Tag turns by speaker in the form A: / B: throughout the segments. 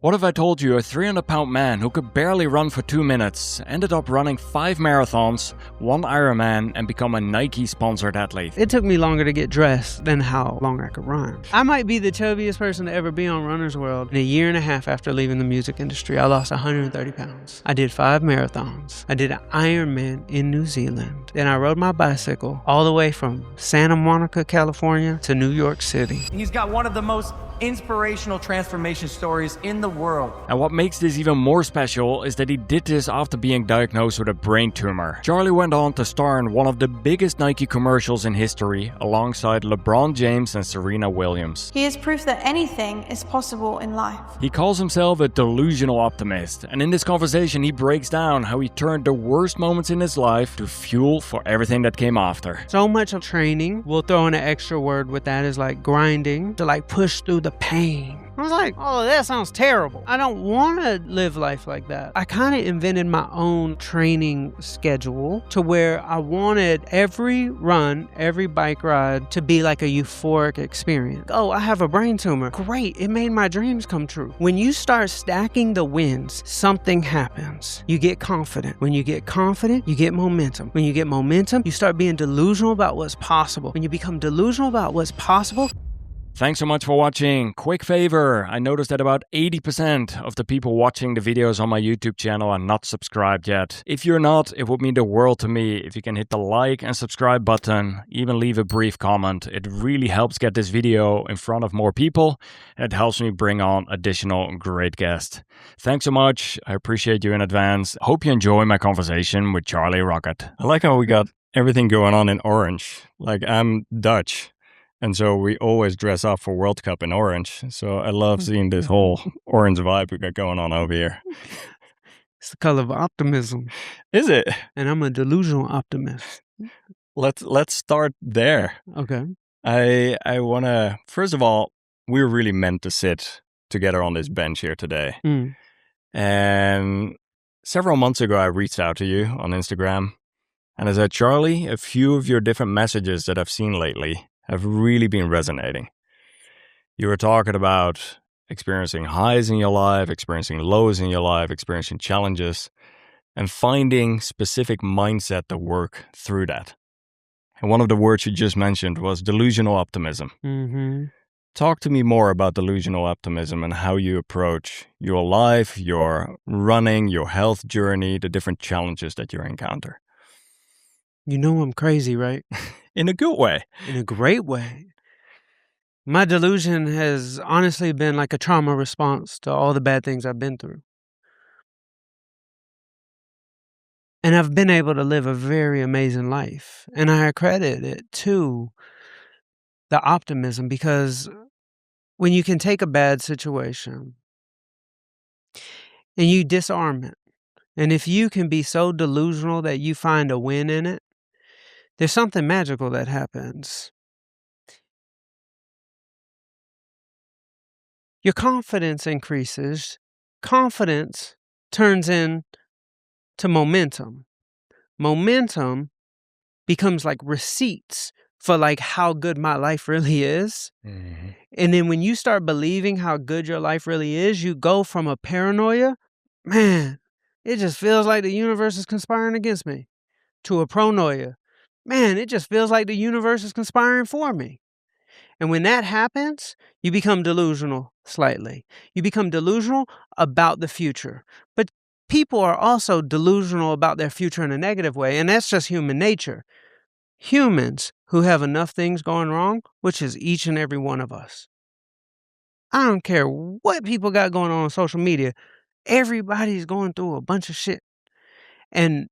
A: What if I told you a 300-pound man who could barely run for 2 minutes ended up running 5 marathons, 1 Ironman, and become a Nike-sponsored athlete?
B: It took me longer to get dressed than how long I could run. I might be the chubbiest person to ever be on Runner's World. In a year and a half after leaving the music industry, I lost 130 pounds. I did 5 marathons. I did an Ironman in New Zealand. Then I rode my bicycle all the way from Santa Monica, California to New York City.
C: He's got one of the most inspirational transformation stories in the world.
A: And what makes this even more special is that he did this after being diagnosed with a brain tumor. Charlie went on to star in one of the biggest Nike commercials in history, alongside LeBron James and Serena Williams.
D: He is proof that anything is possible in life.
A: He calls himself a delusional optimist, and in this conversation he breaks down how he turned the worst moments in his life to fuel for everything that came after.
B: So much of training, we'll throw in an extra word with that, is like grinding to like push through the pain. I was like, oh, that sounds terrible. I don't want to live life like that. I kind of invented my own training schedule to where I wanted every run, every bike ride to be like a euphoric experience. Oh, I have a brain tumor. Great. It made my dreams come true. When you start stacking the wins, something happens. You get confident. When you get confident, you get momentum. When you get momentum, you start being delusional about what's possible. When you become delusional about what's possible,
A: thanks so much for watching. Quick favor, I noticed that about 80% of the people watching the videos on my YouTube channel are not subscribed yet. If you're not, it would mean the world to me if you can hit the like and subscribe button, even leave a brief comment. It really helps get this video in front of more people, and it helps me bring on additional great guests. Thanks so much. I appreciate you in advance. Hope you enjoy my conversation with Charlie Rocket. I like how we got everything going on in orange. Like, I'm Dutch. And so we always dress up for World Cup in orange. So I love seeing this whole orange vibe we got going on over here.
B: it's the color of optimism.
A: Is it?
B: And I'm a delusional optimist.
A: Let's start there.
B: Okay.
A: I want to, first of all, we're really meant to sit together on this bench here today. And several months ago, I reached out to you on Instagram. And I said, Charlie, a few of your different messages that I've seen lately have really been resonating. You were talking about experiencing highs in your life, experiencing lows in your life, experiencing challenges, and finding specific mindset to work through that. And one of the words you just mentioned was delusional optimism. Talk to me more about delusional optimism and how you approach your life, your running, your health journey, the different challenges that you encounter.
B: You know I'm crazy, right?
A: In a good way.
B: In a great way. My delusion has honestly been like a trauma response to all the bad things I've been through. And I've been able to live a very amazing life. And I accredit it to the optimism, because when you can take a bad situation and you disarm it, and if you can be so delusional that you find a win in it, there's something magical that happens. Your confidence increases. Confidence turns into momentum. Momentum becomes like receipts for like how good my life really is. And then when you start believing how good your life really is, you go from a paranoia, man, it just feels like the universe is conspiring against me, to a pronoia. Man, it just feels like the universe is conspiring for me. And when that happens, you become delusional slightly. You become delusional about the future. But people are also delusional about their future in a negative way, and that's just human nature. Humans who have enough things going wrong, which is each and every one of us. I don't care what people got going on social media. Everybody's going through a bunch of shit. And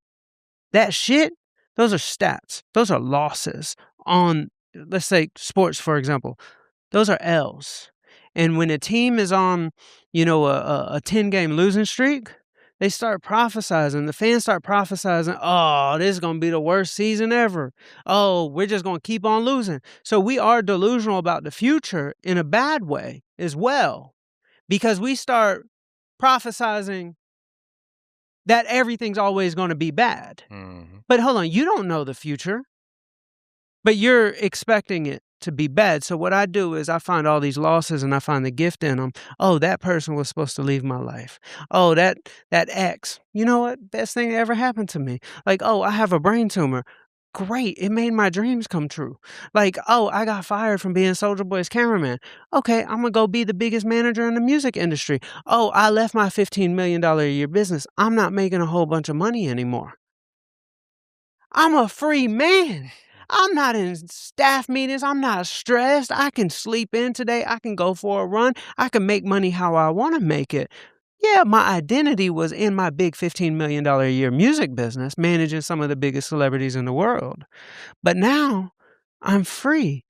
B: that shit, those are stats. Those are losses on, let's say, sports, for example. Those are L's. And when a team is on, a 10-game losing streak, they start prophesizing. The fans start prophesizing, oh, this is going to be the worst season ever. Oh, we're just going to keep on losing. So we are delusional about the future in a bad way as well, because we start prophesizing that everything's always going to be bad. But hold on, you don't know the future, but you're expecting it to be bad. So what I do is I find all these losses and I find the gift in them. Oh, that person was supposed to leave my life. Oh, that ex. You know what? Best thing that ever happened to me. Like, oh, I have a brain tumor. Great. It made my dreams come true. Like, oh, I got fired from being Soulja Boy's cameraman. Okay, I'm going to go be the biggest manager in the music industry. Oh, I left my $15 million a year business. I'm not making a whole bunch of money anymore. I'm a free man. I'm not in staff meetings. I'm not stressed. I can sleep in today. I can go for a run. I can make money how I want to make it. Yeah, my identity was in my big $15 million a year music business, managing some of the biggest celebrities in the world. But now I'm free.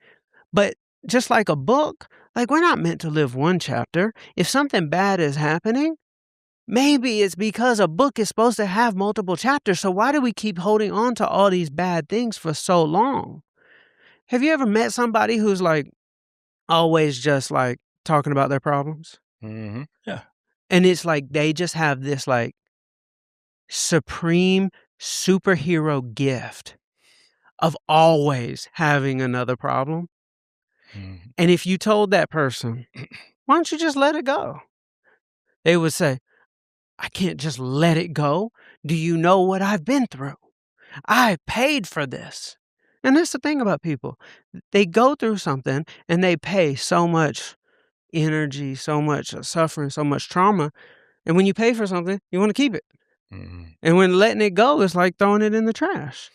B: But just like a book, like we're not meant to live one chapter. If something bad is happening, maybe it's because a book is supposed to have multiple chapters. So why do we keep holding on to all these bad things for so long? Have you ever met somebody who's like always just like talking about their problems?
A: Mm-hmm. Yeah.
B: And it's like they just have this like supreme superhero gift of always having another problem.
A: Mm-hmm.
B: And if you told that person, why don't you just let it go? They would say, I can't just let it go. Do you know what I've been through? I paid for this. And that's the thing about people. They go through something and they pay so much energy, so much suffering, so much trauma. And when you pay for something, you want to keep it.
A: Mm-hmm.
B: And when letting it go is like throwing it in the trash.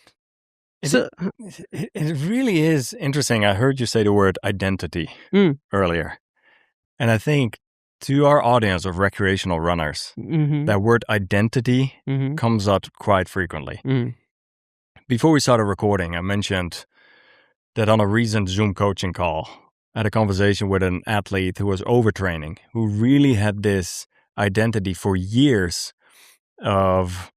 A: It really is interesting. I heard you say the word identity earlier. And I think to our audience of recreational runners, that word identity comes up quite frequently. Before we started recording, I mentioned that on a recent Zoom coaching call, I had a conversation with an athlete who was overtraining, who really had this identity for years of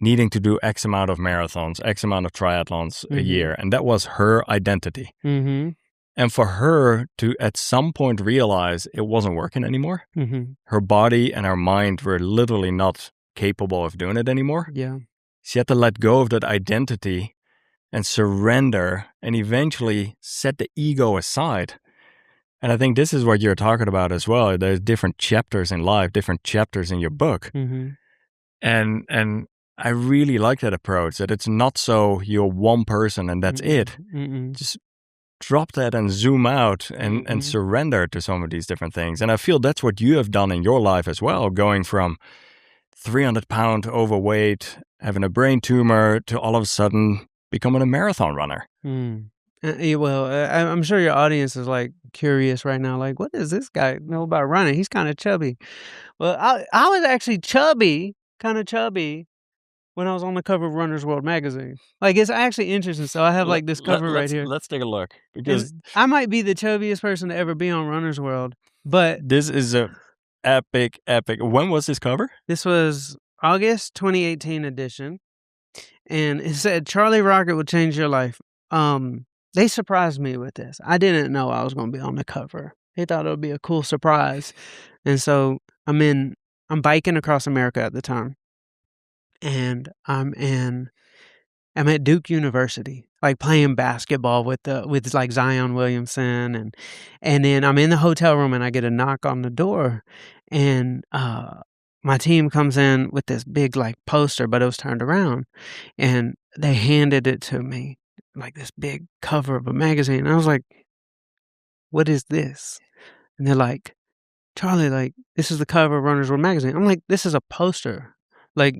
A: needing to do X amount of marathons, X amount of triathlons a year. And that was her identity. And for her to at some point realize it wasn't working anymore, her body and her mind were literally not capable of doing it anymore.
B: Yeah.
A: She had to let go of that identity and surrender and eventually set the ego aside. And I think this is what you're talking about as well. There's different chapters in life, different chapters in your book. And I really like that approach, that it's not so you're one person and that's it. Just drop that and zoom out and surrender to some of these different things. And I feel that's what you have done in your life as well, going from 300-pound overweight, having a brain tumor, to all of a sudden becoming a marathon runner.
B: Well, I'm sure your audience is like curious right now, like, what does this guy know about running? He's kind of chubby. Well, I was actually kind of chubby, when I was on the cover of Runner's World magazine. Like, it's actually interesting. So I have like this cover right here.
A: Let's take a look, because
B: I might be the chubbiest person to ever be on Runner's World, but
A: this is a epic. When was this cover?
B: This was August 2018 edition, and it said Charlie Rocket will change your life. They surprised me with this. I didn't know I was going to be on the cover. They thought it would be a cool surprise, and so I'm biking across America at the time, and I'm at Duke University, like playing basketball with like Zion Williamson, and then I'm in the hotel room and I get a knock on the door, and my team comes in with this big like poster, but it was turned around, and they handed it to me, like this big cover of a magazine. And I was like, "What is this?" And they're like, "Charlie, like this is the cover of Runner's World magazine." I'm like, "This is a poster, like."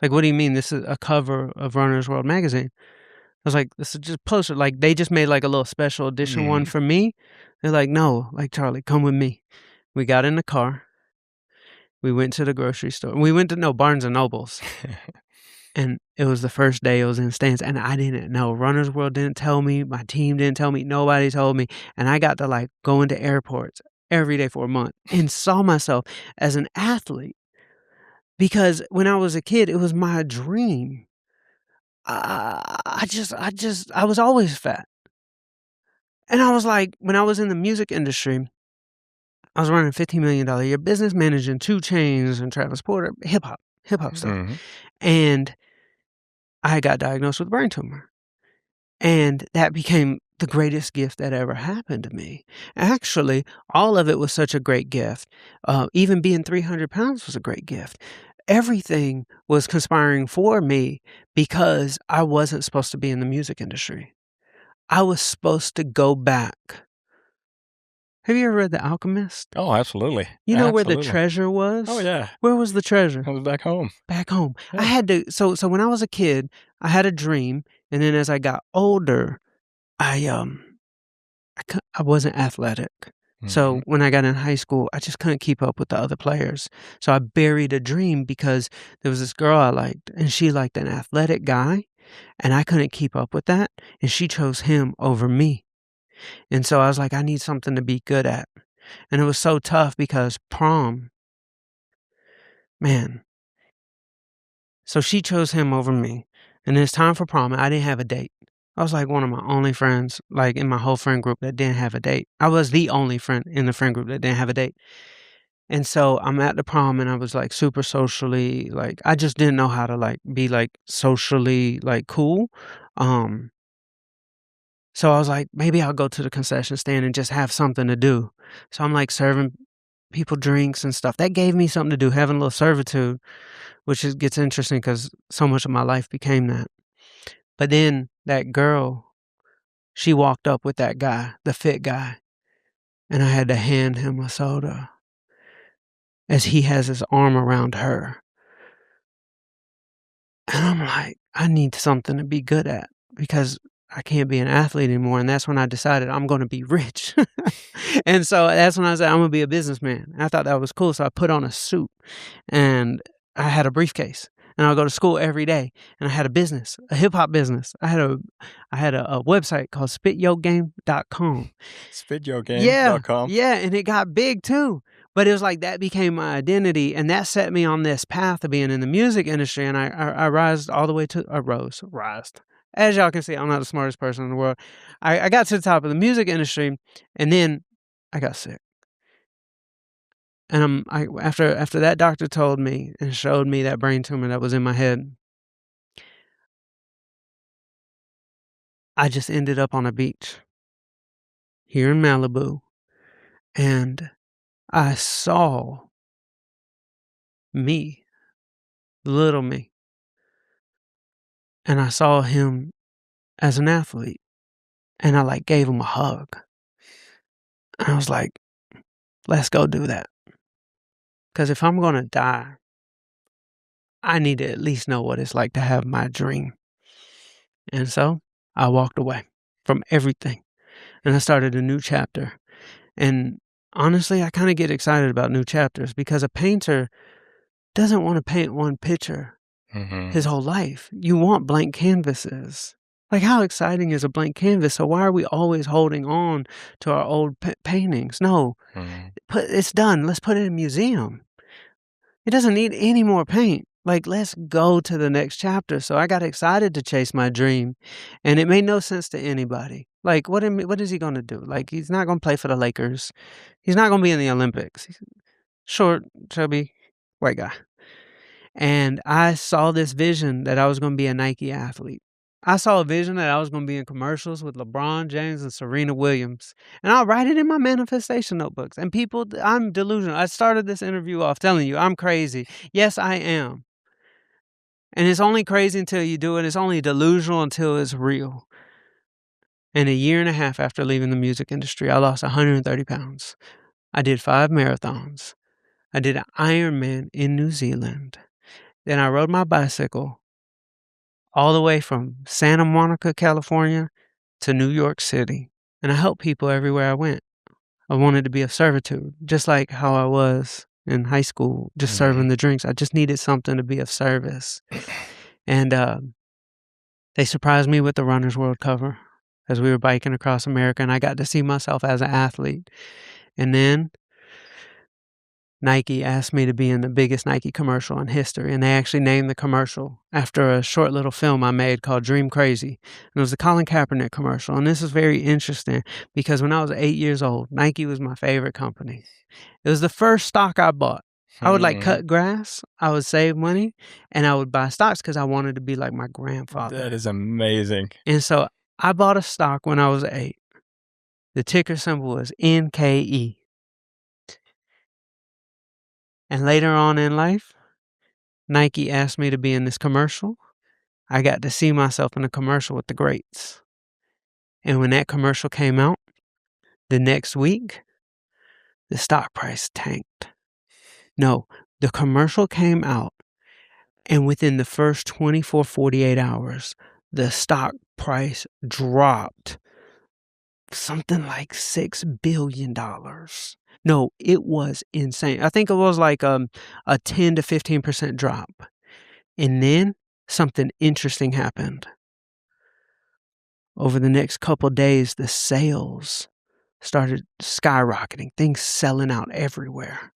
B: Like, what do you mean this is a cover of Runner's World magazine? I was like, this is just a poster. Like, they just made like a little special edition one for me. They're like, no, like, Charlie, come with me. We got in the car. We went to the grocery store. We went to Barnes and Nobles. And it was the first day it was in stands. And I didn't know. Runner's World didn't tell me. My team didn't tell me. Nobody told me. And I got to like go into airports every day for a month and saw myself as an athlete. Because when I was a kid, it was my dream. I was always fat. And I was like, when I was in the music industry, I was running $15 million a year business, managing 2 Chainz and Travis Porter, hip hop stuff. And I got diagnosed with brain tumor. And that became the greatest gift that ever happened to me. Actually, all of it was such a great gift. Even being 300 pounds was a great gift. Everything was conspiring for me because I wasn't supposed to be in the music industry. I was supposed to go back. Have you ever read The Alchemist?
A: Oh, absolutely.
B: You know where the treasure was?
A: Oh, yeah.
B: Where was the treasure?
A: I was back home.
B: Back home.
A: Yeah.
B: I had to, so when I was a kid, I had a dream. And then as I got older, I wasn't athletic. So when I got in high school, I just couldn't keep up with the other players. So I buried a dream because there was this girl I liked, and she liked an athletic guy, and I couldn't keep up with that, and she chose him over me. And so I was like, I need something to be good at. And it was so tough because prom, man. So she chose him over me. And it's time for prom, and I didn't have a date. I was like one of my only friends, like in my whole friend group that didn't have a date. I was the only friend in the friend group that didn't have a date. And so I'm at the prom and I was like super socially, like I just didn't know how to like be like socially like cool. So I was like, maybe I'll go to the concession stand and just have something to do. So I'm like serving people drinks and stuff. That gave me something to do, having a little servitude, which gets interesting because so much of my life became that. But then that girl, she walked up with that guy, the fit guy, and I had to hand him a soda as he has his arm around her. And I'm like, I need something to be good at because I can't be an athlete anymore. And that's when I decided I'm going to be rich. And so that's when I said, I'm going to be a businessman. And I thought that was cool. So I put on a suit and I had a briefcase. And I would go to school every day, and I had a business, a hip hop business. I had a website called spityourgame.com.
A: Spityourgame.com.
B: Yeah, and it got big too. But it was like that became my identity, and that set me on this path of being in the music industry. And I rose all the way to rised. As y'all can see, I'm not the smartest person in the world. I got to the top of the music industry, and then I got sick. And after that doctor told me and showed me that brain tumor that was in my head, I just ended up on a beach here in Malibu, and I saw me, little me, and I saw him as an athlete, and I like gave him a hug. And I was like, let's go do that. Because if I'm going to die, I need to at least know what it's like to have my dream. And so I walked away from everything and I started a new chapter. And honestly, I kind of get excited about new chapters because a painter doesn't want to paint one picture his whole life. You want blank canvases. Like, how exciting is a blank canvas? So why are we always holding on to our old paintings? No, it's done. Let's put it in a museum. It doesn't need any more paint. Like, let's go to the next chapter. So I got excited to chase my dream, and it made no sense to anybody. Like, what is he going to do? Like, he's not going to play for the Lakers. He's not going to be in the Olympics. He's short, chubby, white guy. And I saw this vision that I was going to be a Nike athlete. I saw a vision that I was going to be in commercials with LeBron James and Serena Williams. And I'll write it in my manifestation notebooks. And people, I'm delusional. I started this interview off telling you I'm crazy. Yes, I am. And it's only crazy until you do it. It's only delusional until it's real. And a year and a half after leaving the music industry, I lost 130 pounds. I did 5 marathons. I did an Ironman in New Zealand. Then I rode my bicycle all the way from Santa Monica, California to New York City. And I helped people everywhere I went. I wanted to be of servitude, just like how I was in high school, just serving the drinks. I just needed something to be of service. And they surprised me with the Runner's World cover as we were biking across America, and I got to see myself as an athlete. And then Nike asked me to be in the biggest Nike commercial in history, and they actually named the commercial after a short little film I made called Dream Crazy. And it was the Colin Kaepernick commercial, and this is very interesting because when I was 8 years old, Nike was my favorite company. It was the first stock I bought. I would like cut grass, I would save money, and I would buy stocks because I wanted to be like my grandfather.
A: That is amazing.
B: And so I bought a stock when I was 8. The ticker symbol was NKE. And later on in life, Nike asked me to be in this commercial. I got to see myself in a commercial with the greats. And when that commercial came out, the next week, the stock price tanked. No, the commercial came out, and within the first 24, 48 hours, the stock price dropped something like $6 billion. No, it was insane. I think it was like a 10 to 15% drop. And then something interesting happened. Over the next couple days, the sales started skyrocketing, things selling out everywhere.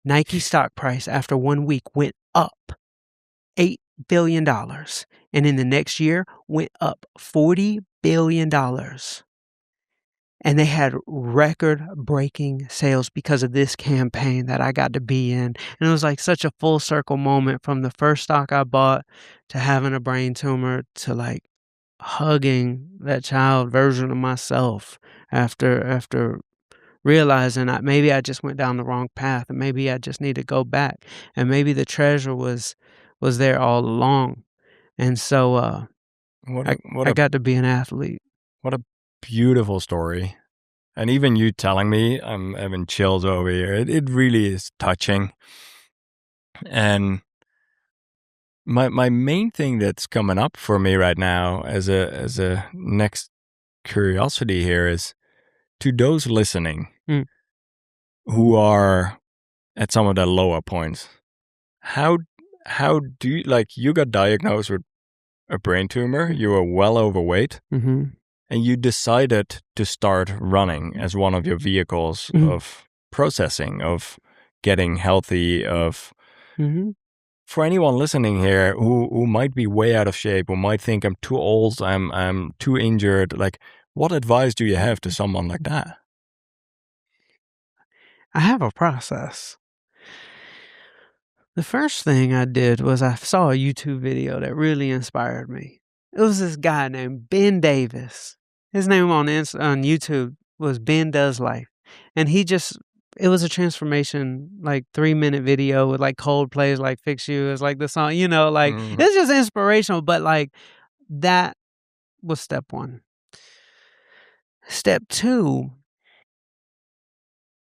B: Nike stock price after 1 week went up $8 billion. And in the next year, went up $40 billion. And they had record-breaking sales because of this campaign that I got to be in. And it was like such a full circle moment from the first stock I bought to having a brain tumor to like hugging that child version of myself after realizing that maybe I just went down the wrong path and maybe I just need to go back and maybe the treasure was there all along. And so I got to be an athlete.
A: What a beautiful story. And even you telling me, I'm having chills over here. It really is touching. And my main thing that's coming up for me right now as a next curiosity here is to those listening who are at some of the lower points. How do you, like, you got diagnosed with a brain tumor, you were well overweight, and you decided to start running as one of your vehicles of processing, of getting healthy, of... For anyone listening here who might be way out of shape, who might think I'm too old, I'm too injured, like, what advice do you have to someone like that?
B: I have a process. The first thing I did was I saw a YouTube video that really inspired me. It was this guy named Ben Davis. His name on YouTube was Ben Does Life. And it was a transformation, like 3-minute video with like Coldplay's like Fix You. It's like the song, it's just inspirational. But like that was step 1. Step 2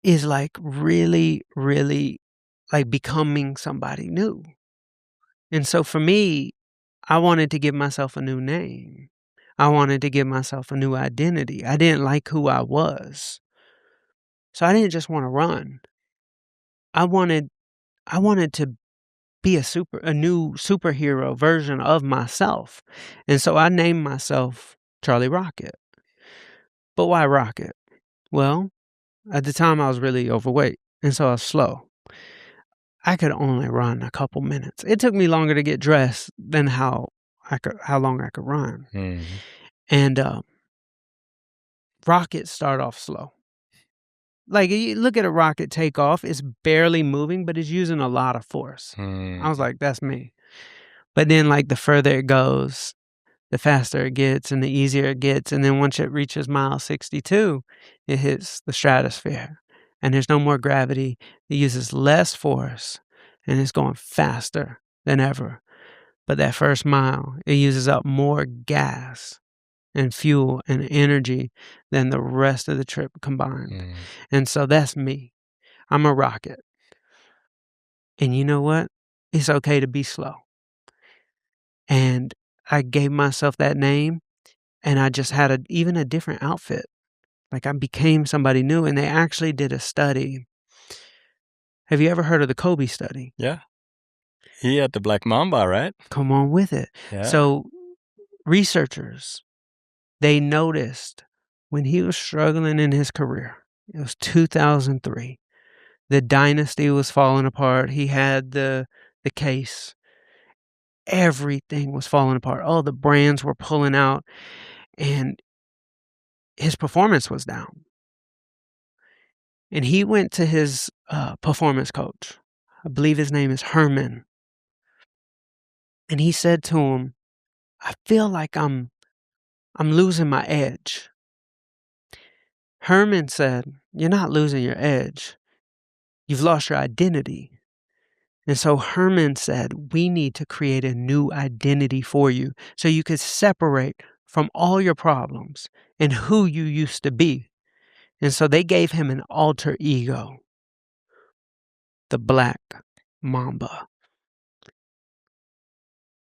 B: is like really, really like becoming somebody new. And so for me, I wanted to give myself a new name. I wanted to give myself a new identity. I didn't like who I was. So I didn't just want to run. I wanted to be a new superhero version of myself. And so I named myself Charlie Rocket. But why Rocket? Well, at the time I was really overweight, and so I was slow. I could only run a couple minutes. It took me longer to get dressed than how long I could run. And rockets start off slow. Like, you look at a rocket take off, it's barely moving, but it's using a lot of force. I was like, that's me. But then, like, the further it goes, the faster it gets and the easier it gets. And then once it reaches mile 62, it hits the stratosphere. And there's no more gravity. It uses less force, and it's going faster than ever. But that first mile, it uses up more gas and fuel and energy than the rest of the trip combined. And so that's me. I'm a rocket. And you know what? It's okay to be slow. And I gave myself that name, and I just had even a different outfit. Like, I became somebody new, and they actually did a study. Have you ever heard of the Kobe study?
A: Yeah. He had the Black Mamba, right?
B: Come on with it.
A: Yeah.
B: So researchers, they noticed when he was struggling in his career, it was 2003, the dynasty was falling apart. He had the case. Everything was falling apart. All the brands were pulling out, and his performance was down. And he went to his performance coach. I believe his name is Herman. And he said to him, I feel like I'm I'm losing my edge. Herman said, you're not losing your edge. You've lost your identity. And so Herman said, we need to create a new identity for you so you could separate from all your problems and who you used to be. And so they gave him an alter ego, the Black Mamba.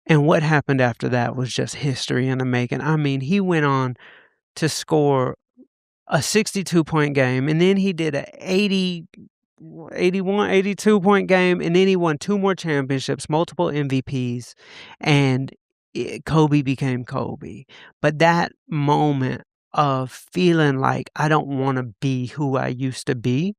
B: And what happened after that was just history in the making. I mean, he went on to score a 62-point game, and then he did a 82-point game, and then he won 2 more championships, multiple MVPs, and Kobe became Kobe. But that moment of feeling like I don't want to be who I used to be,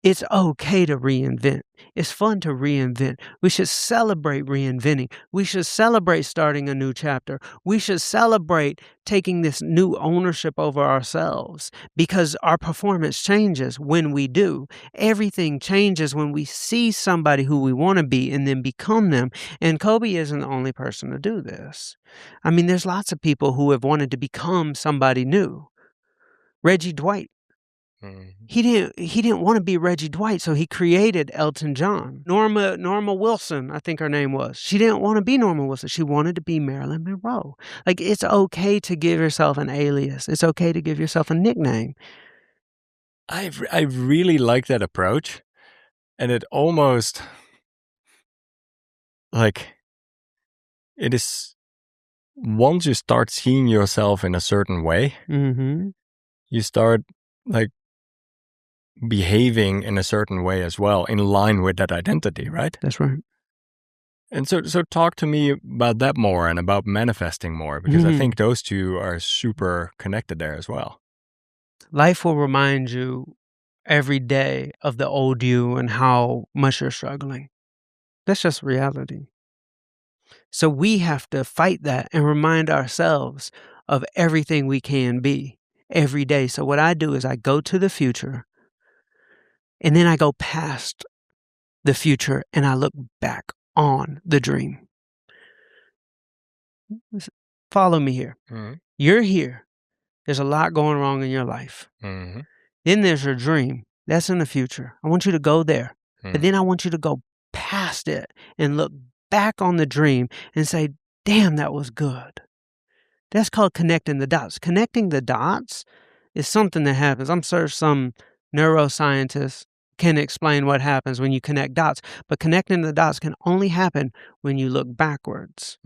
B: it's okay to reinvent. It's fun to reinvent. We should celebrate reinventing. We should celebrate starting a new chapter. We should celebrate taking this new ownership over ourselves because our performance changes when we do. Everything changes when we see somebody who we want to be and then become them. And Kobe isn't the only person to do this. I mean, there's lots of people who have wanted to become somebody new. Reggie Dwight. He didn't want to be Reggie Dwight, so he created Elton John. Norma Wilson, I think her name was. She didn't want to be Norma Wilson. She wanted to be Marilyn Monroe. Like, it's okay to give yourself an alias. It's okay to give yourself a nickname.
A: I really like that approach, and it almost like it is. Once you start seeing yourself in a certain way, you start like behaving in a certain way as well, in line with that identity, right?
B: That's right.
A: And so talk to me about that more and about manifesting more, because I think those two are super connected there as well.
B: Life will remind you every day of the old you and how much you're struggling. That's just reality. So we have to fight that and remind ourselves of everything we can be every day. So what I do is I go to the future, and then I go past the future and I look back on the dream. Follow me here. You're here. There's a lot going wrong in your life. Then there's your dream. That's in the future. I want you to go there. But then I want you to go past it and look back on the dream and say, damn, that was good. That's called connecting the dots. Connecting the dots is something that happens. I'm sure some neuroscientists can explain what happens when you connect dots, but connecting the dots can only happen when you look backwards.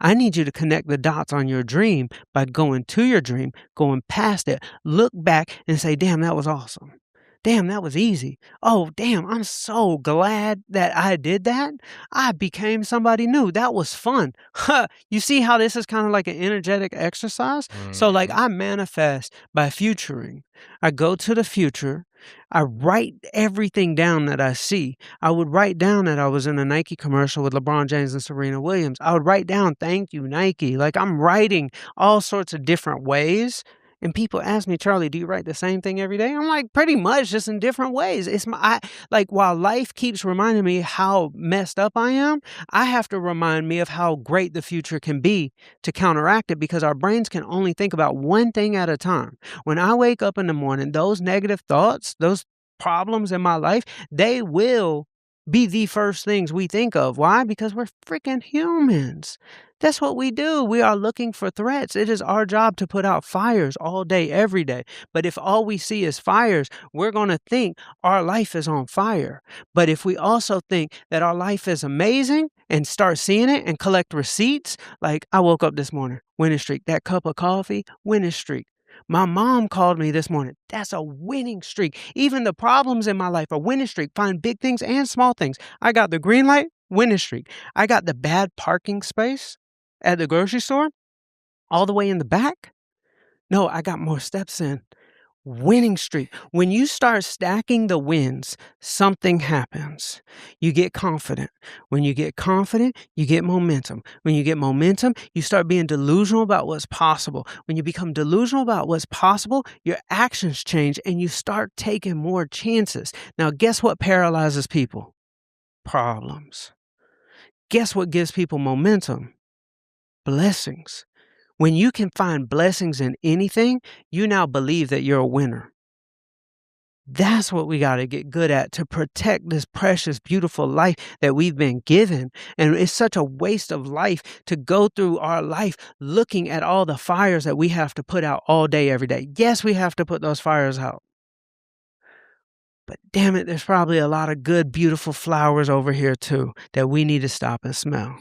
B: I need you to connect the dots on your dream by going to your dream, going past it, look back and say, damn, that was awesome. Damn, that was easy. Oh, damn, I'm so glad that I did that. I became somebody new. That was fun. You see how this is kind of like an energetic exercise? So like I manifest by futuring. I go to the future. I write everything down that I see. I would write down that I was in a Nike commercial with LeBron James and Serena Williams. I would write down, thank you, Nike. Like I'm writing all sorts of different ways. And people ask me, Charlie, do you write the same thing every day? I'm like, pretty much, just in different ways. While life keeps reminding me how messed up I am, I have to remind me of how great the future can be to counteract it, because our brains can only think about one thing at a time. When I wake up in the morning, those negative thoughts, those problems in my life, they will be the first things we think of. Why? Because we're freaking humans. That's what we do. We are looking for threats. It is our job to put out fires all day, every day. But if all we see is fires, we're going to think our life is on fire. But if we also think that our life is amazing and start seeing it and collect receipts, like I woke up this morning, winning streak, that cup of coffee, winning streak. My mom called me this morning. That's a winning streak. Even the problems in my life are winning streak. Find big things and small things. I got the green light, winning streak. I got the bad parking space at the grocery store, all the way in the back. No, I got more steps in. Winning streak. When you start stacking the wins, something happens. You get confident. When you get confident, you get momentum. When you get momentum, you start being delusional about what's possible. When you become delusional about what's possible, your actions change and you start taking more chances. Now, guess what paralyzes people? Problems. Guess what gives people momentum? Blessings. When you can find blessings in anything, you now believe that you're a winner. That's what we got to get good at, to protect this precious, beautiful life that we've been given. And it's such a waste of life to go through our life looking at all the fires that we have to put out all day, every day. Yes, we have to put those fires out. But damn it, there's probably a lot of good, beautiful flowers over here too that we need to stop and smell.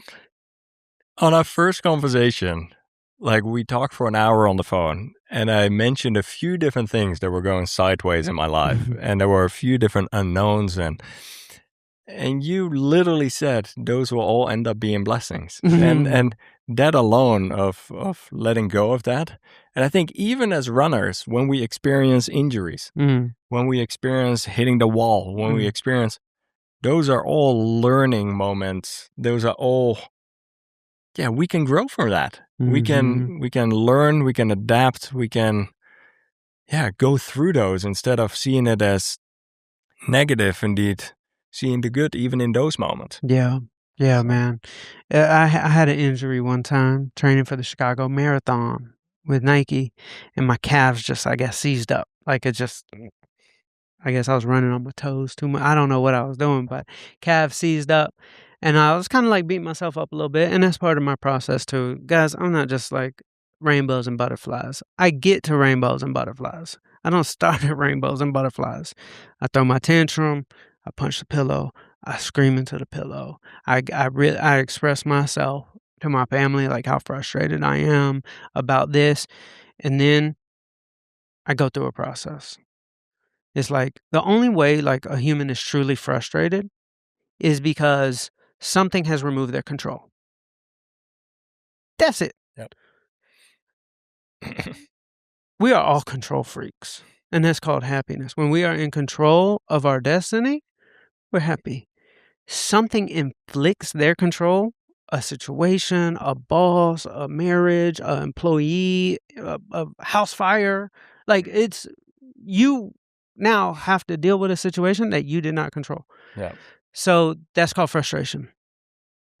A: On our first conversation, like we talked for an hour on the phone, and I mentioned a few different things that were going sideways in my life, and there were a few different unknowns, and you literally said those will all end up being blessings, and that alone of letting go of that. And I think even as runners, when we experience injuries, when we experience hitting the wall, when we experience, those are all learning moments. Those are all, we can grow from that. We can learn, we can adapt, we can, go through those instead of seeing it as negative. Indeed, seeing the good even in those moments.
B: Yeah, man. I had an injury one time training for the Chicago Marathon with Nike, and my calves just, I guess, seized up. Like I guess I was running on my toes too much. I don't know what I was doing, but calves seized up. And I was kind of like beating myself up a little bit. And that's part of my process too. Guys, I'm not just like rainbows and butterflies. I get to rainbows and butterflies. I don't start at rainbows and butterflies. I throw my tantrum. I punch the pillow. I scream into the pillow. I express myself to my family, like how frustrated I am about this. And then I go through a process. It's like the only way like a human is truly frustrated is because something has removed their control. That's it.
A: Yep.
B: We are all control freaks, and that's called happiness. When we are in control of our destiny, we're happy. Something inflicts their control, a situation, a boss, a marriage, an employee, a house fire. Like you now have to deal with a situation that you did not control.
A: Yeah.
B: So that's called frustration.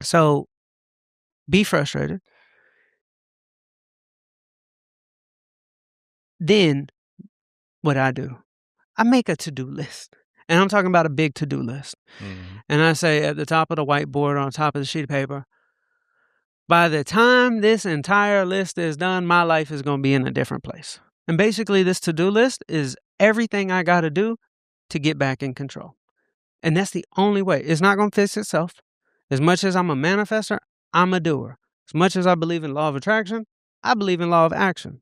B: So be frustrated. Then what I do, I make a to-do list. And I'm talking about a big to-do list. And I say at the top of the whiteboard, on top of the sheet of paper, by the time this entire list is done, my life is going to be in a different place. And basically this to-do list is everything I got to do to get back in control. And that's the only way. It's not going to fix itself. As much as I'm a manifester, I'm a doer. As much as I believe in law of attraction, I believe in law of action.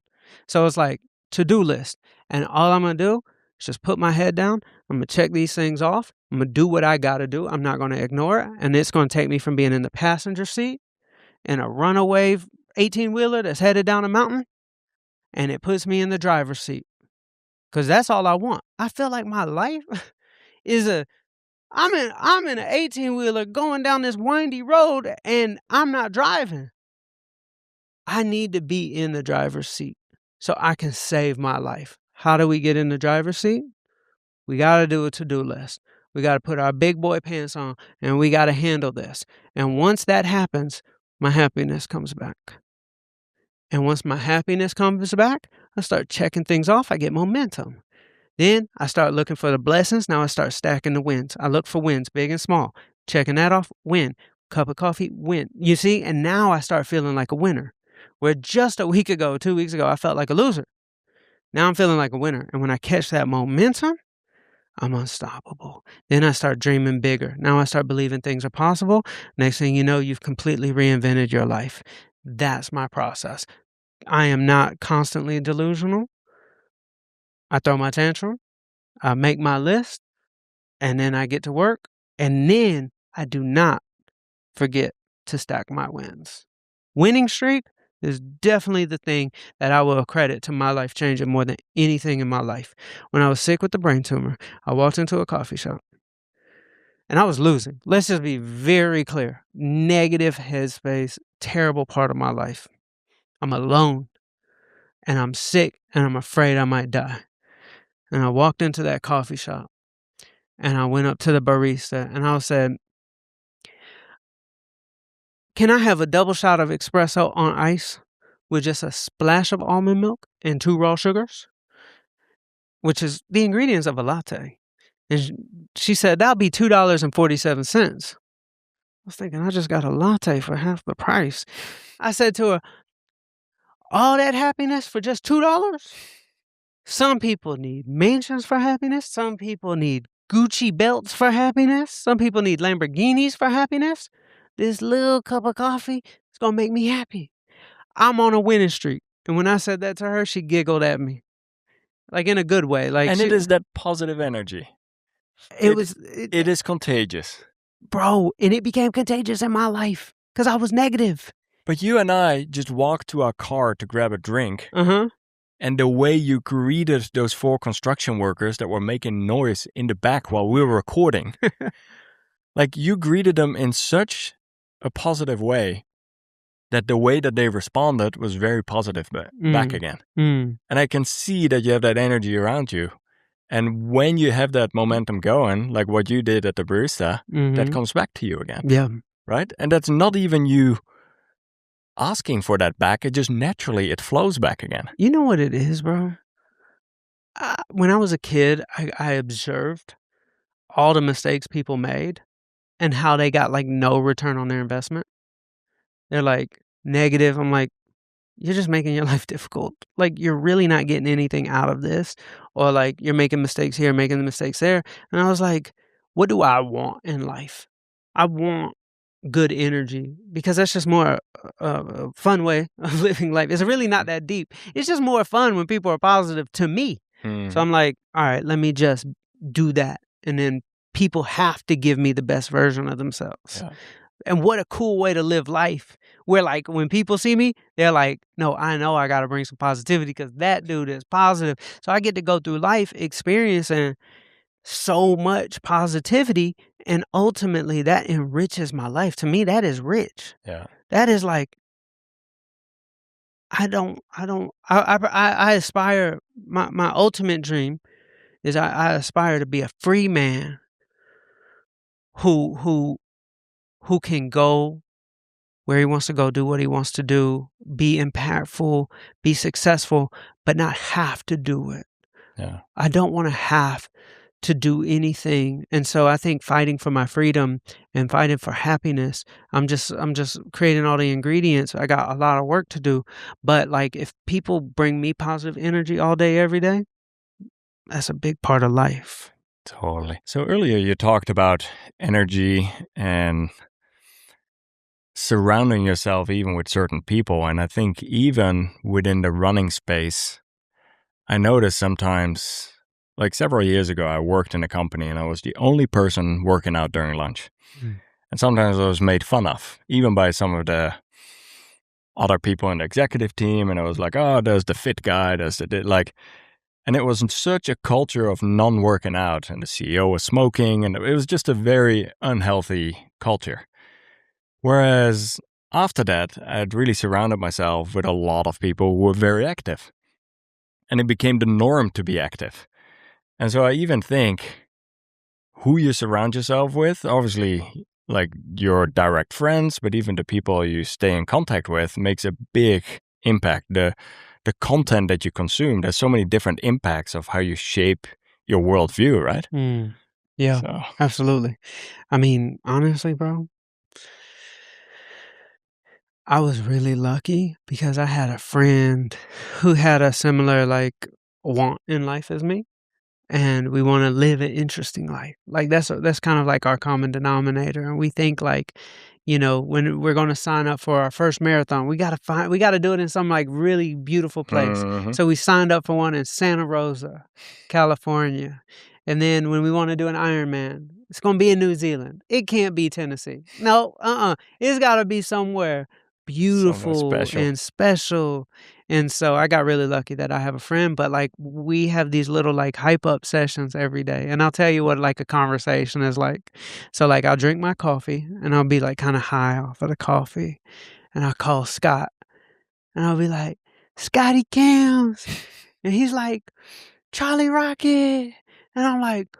B: So it's like to-do list. And all I'm going to do is just put my head down. I'm going to check these things off. I'm going to do what I got to do. I'm not going to ignore it. And it's going to take me from being in the passenger seat in a runaway 18-wheeler that's headed down a mountain, and it puts me in the driver's seat. Because that's all I want. I feel like my life is I'm in an 18-wheeler going down this windy road, and I'm not driving. I need to be in the driver's seat so I can save my life. How do we get in the driver's seat? We got to do a to-do list. We got to put our big boy pants on, and we got to handle this. And once that happens, my happiness comes back. And once my happiness comes back, I start checking things off. I get momentum. Then I start looking for the blessings. Now I start stacking the wins. I look for wins, big and small. Checking that off, win. Cup of coffee, win. You see? And now I start feeling like a winner. Where just a week ago, 2 weeks ago, I felt like a loser. Now I'm feeling like a winner. And when I catch that momentum, I'm unstoppable. Then I start dreaming bigger. Now I start believing things are possible. Next thing you know, you've completely reinvented your life. That's my process. I am not constantly delusional. I throw my tantrum. I make my list. And then I get to work. And then I do not forget to stack my wins. Winning streak is definitely the thing that I will accredit to my life changing more than anything in my life. When I was sick with the brain tumor, I walked into a coffee shop and I was losing. Let's just be very clear. Negative headspace, terrible part of my life. I'm alone and I'm sick and I'm afraid I might die. And I walked into that coffee shop and I went up to the barista and I said, "Can I have a double shot of espresso on ice with just a splash of almond milk and 2 raw sugars, which is the ingredients of a latte. And she said, that'll be $2.47. I was thinking, I just got a latte for half the price. I said to her, all that happiness for just $2? Some people need mansions for happiness. Some people need Gucci belts for happiness. Some people need Lamborghinis for happiness. This little cup of coffee is going to make me happy. I'm on a winning streak. And when I said that to her, she giggled at me. Like in a good way. Like,
A: and it is that positive energy. It is contagious.
B: Bro, and it became contagious in my life because I was negative.
A: But you and I just walked to our car to grab a drink.
B: Uh-huh.
A: And the way you greeted those 4 construction workers that were making noise in the back while we were recording. Like, you greeted them in such a positive way that the way that they responded was very positive back again. And I can see that you have that energy around you. And when you have that momentum going, like what you did at the barista, that comes back to you again.
B: Yeah.
A: Right? And that's not even you asking for that back. It just naturally, it flows back again.
B: You know what it is, bro? When I was a kid, I observed all the mistakes people made and how they got like no return on their investment. They're like negative. I'm like, you're just making your life difficult. Like, you're really not getting anything out of this. Or like, you're making mistakes here, making the mistakes there. And I was like, what do I want in life? I want good energy, because that's just more a fun way of living life. It's really not that deep. It's just more fun when people are positive to me. So I'm like, all right, let me just do that. And then people have to give me the best version of themselves. Yeah. And what a cool way to live life. Where like when people see me, they're like, no, I know I got to bring some positivity because that dude is positive. So I get to go through life experiencing so much positivity, and ultimately that enriches my life. To me, that is rich.
A: Yeah.
B: That is like, I aspire, my ultimate dream is I aspire to be a free man who can go where he wants to go, do what he wants to do, be impactful, be successful, but not have to do it.
A: Yeah.
B: I don't want to have to do anything. And so I think fighting for my freedom and fighting for happiness, I'm just creating all the ingredients. I got a lot of work to do. But like, if people bring me positive energy all day, every day, that's a big part of life.
A: Totally. So earlier you talked about energy and surrounding yourself even with certain people. And I think even within the running space, I noticed sometimes, like several years ago, I worked in a company and I was the only person working out during lunch. And sometimes I was made fun of, even by some of the other people in the executive team. And I was like, oh, there's the fit guy, there's and it was such a culture of non-working out, and the CEO was smoking, and it was just a very unhealthy culture. Whereas after that, I had really surrounded myself with a lot of people who were very active. And it became the norm to be active. And so I even think who you surround yourself with, obviously like your direct friends, but even the people you stay in contact with makes a big impact. The content that you consume, there's so many different impacts of how you shape your worldview, right?
B: Yeah,
A: so.
B: Absolutely. I mean, honestly, bro, I was really lucky because I had a friend who had a similar like want in life as me. And we want to live an interesting life. Like that's kind of like our common denominator. And we think like, you know, when we're going to sign up for our first marathon, we got to do it in some like really beautiful place. So we signed up for one in Santa Rosa, California. And then when we want to do an Ironman, it's going to be in New Zealand. It can't be Tennessee. No, It's got to be somewhere beautiful and special. And so I got really lucky that I have a friend, but like we have these little like hype up sessions every day. And I'll tell you what like a conversation is like. So like I'll drink my coffee and I'll be like kind of high off of the coffee, and I'll call Scott and I'll be like, Scotty Cams. And he's like, Charlie Rocket. And I'm like,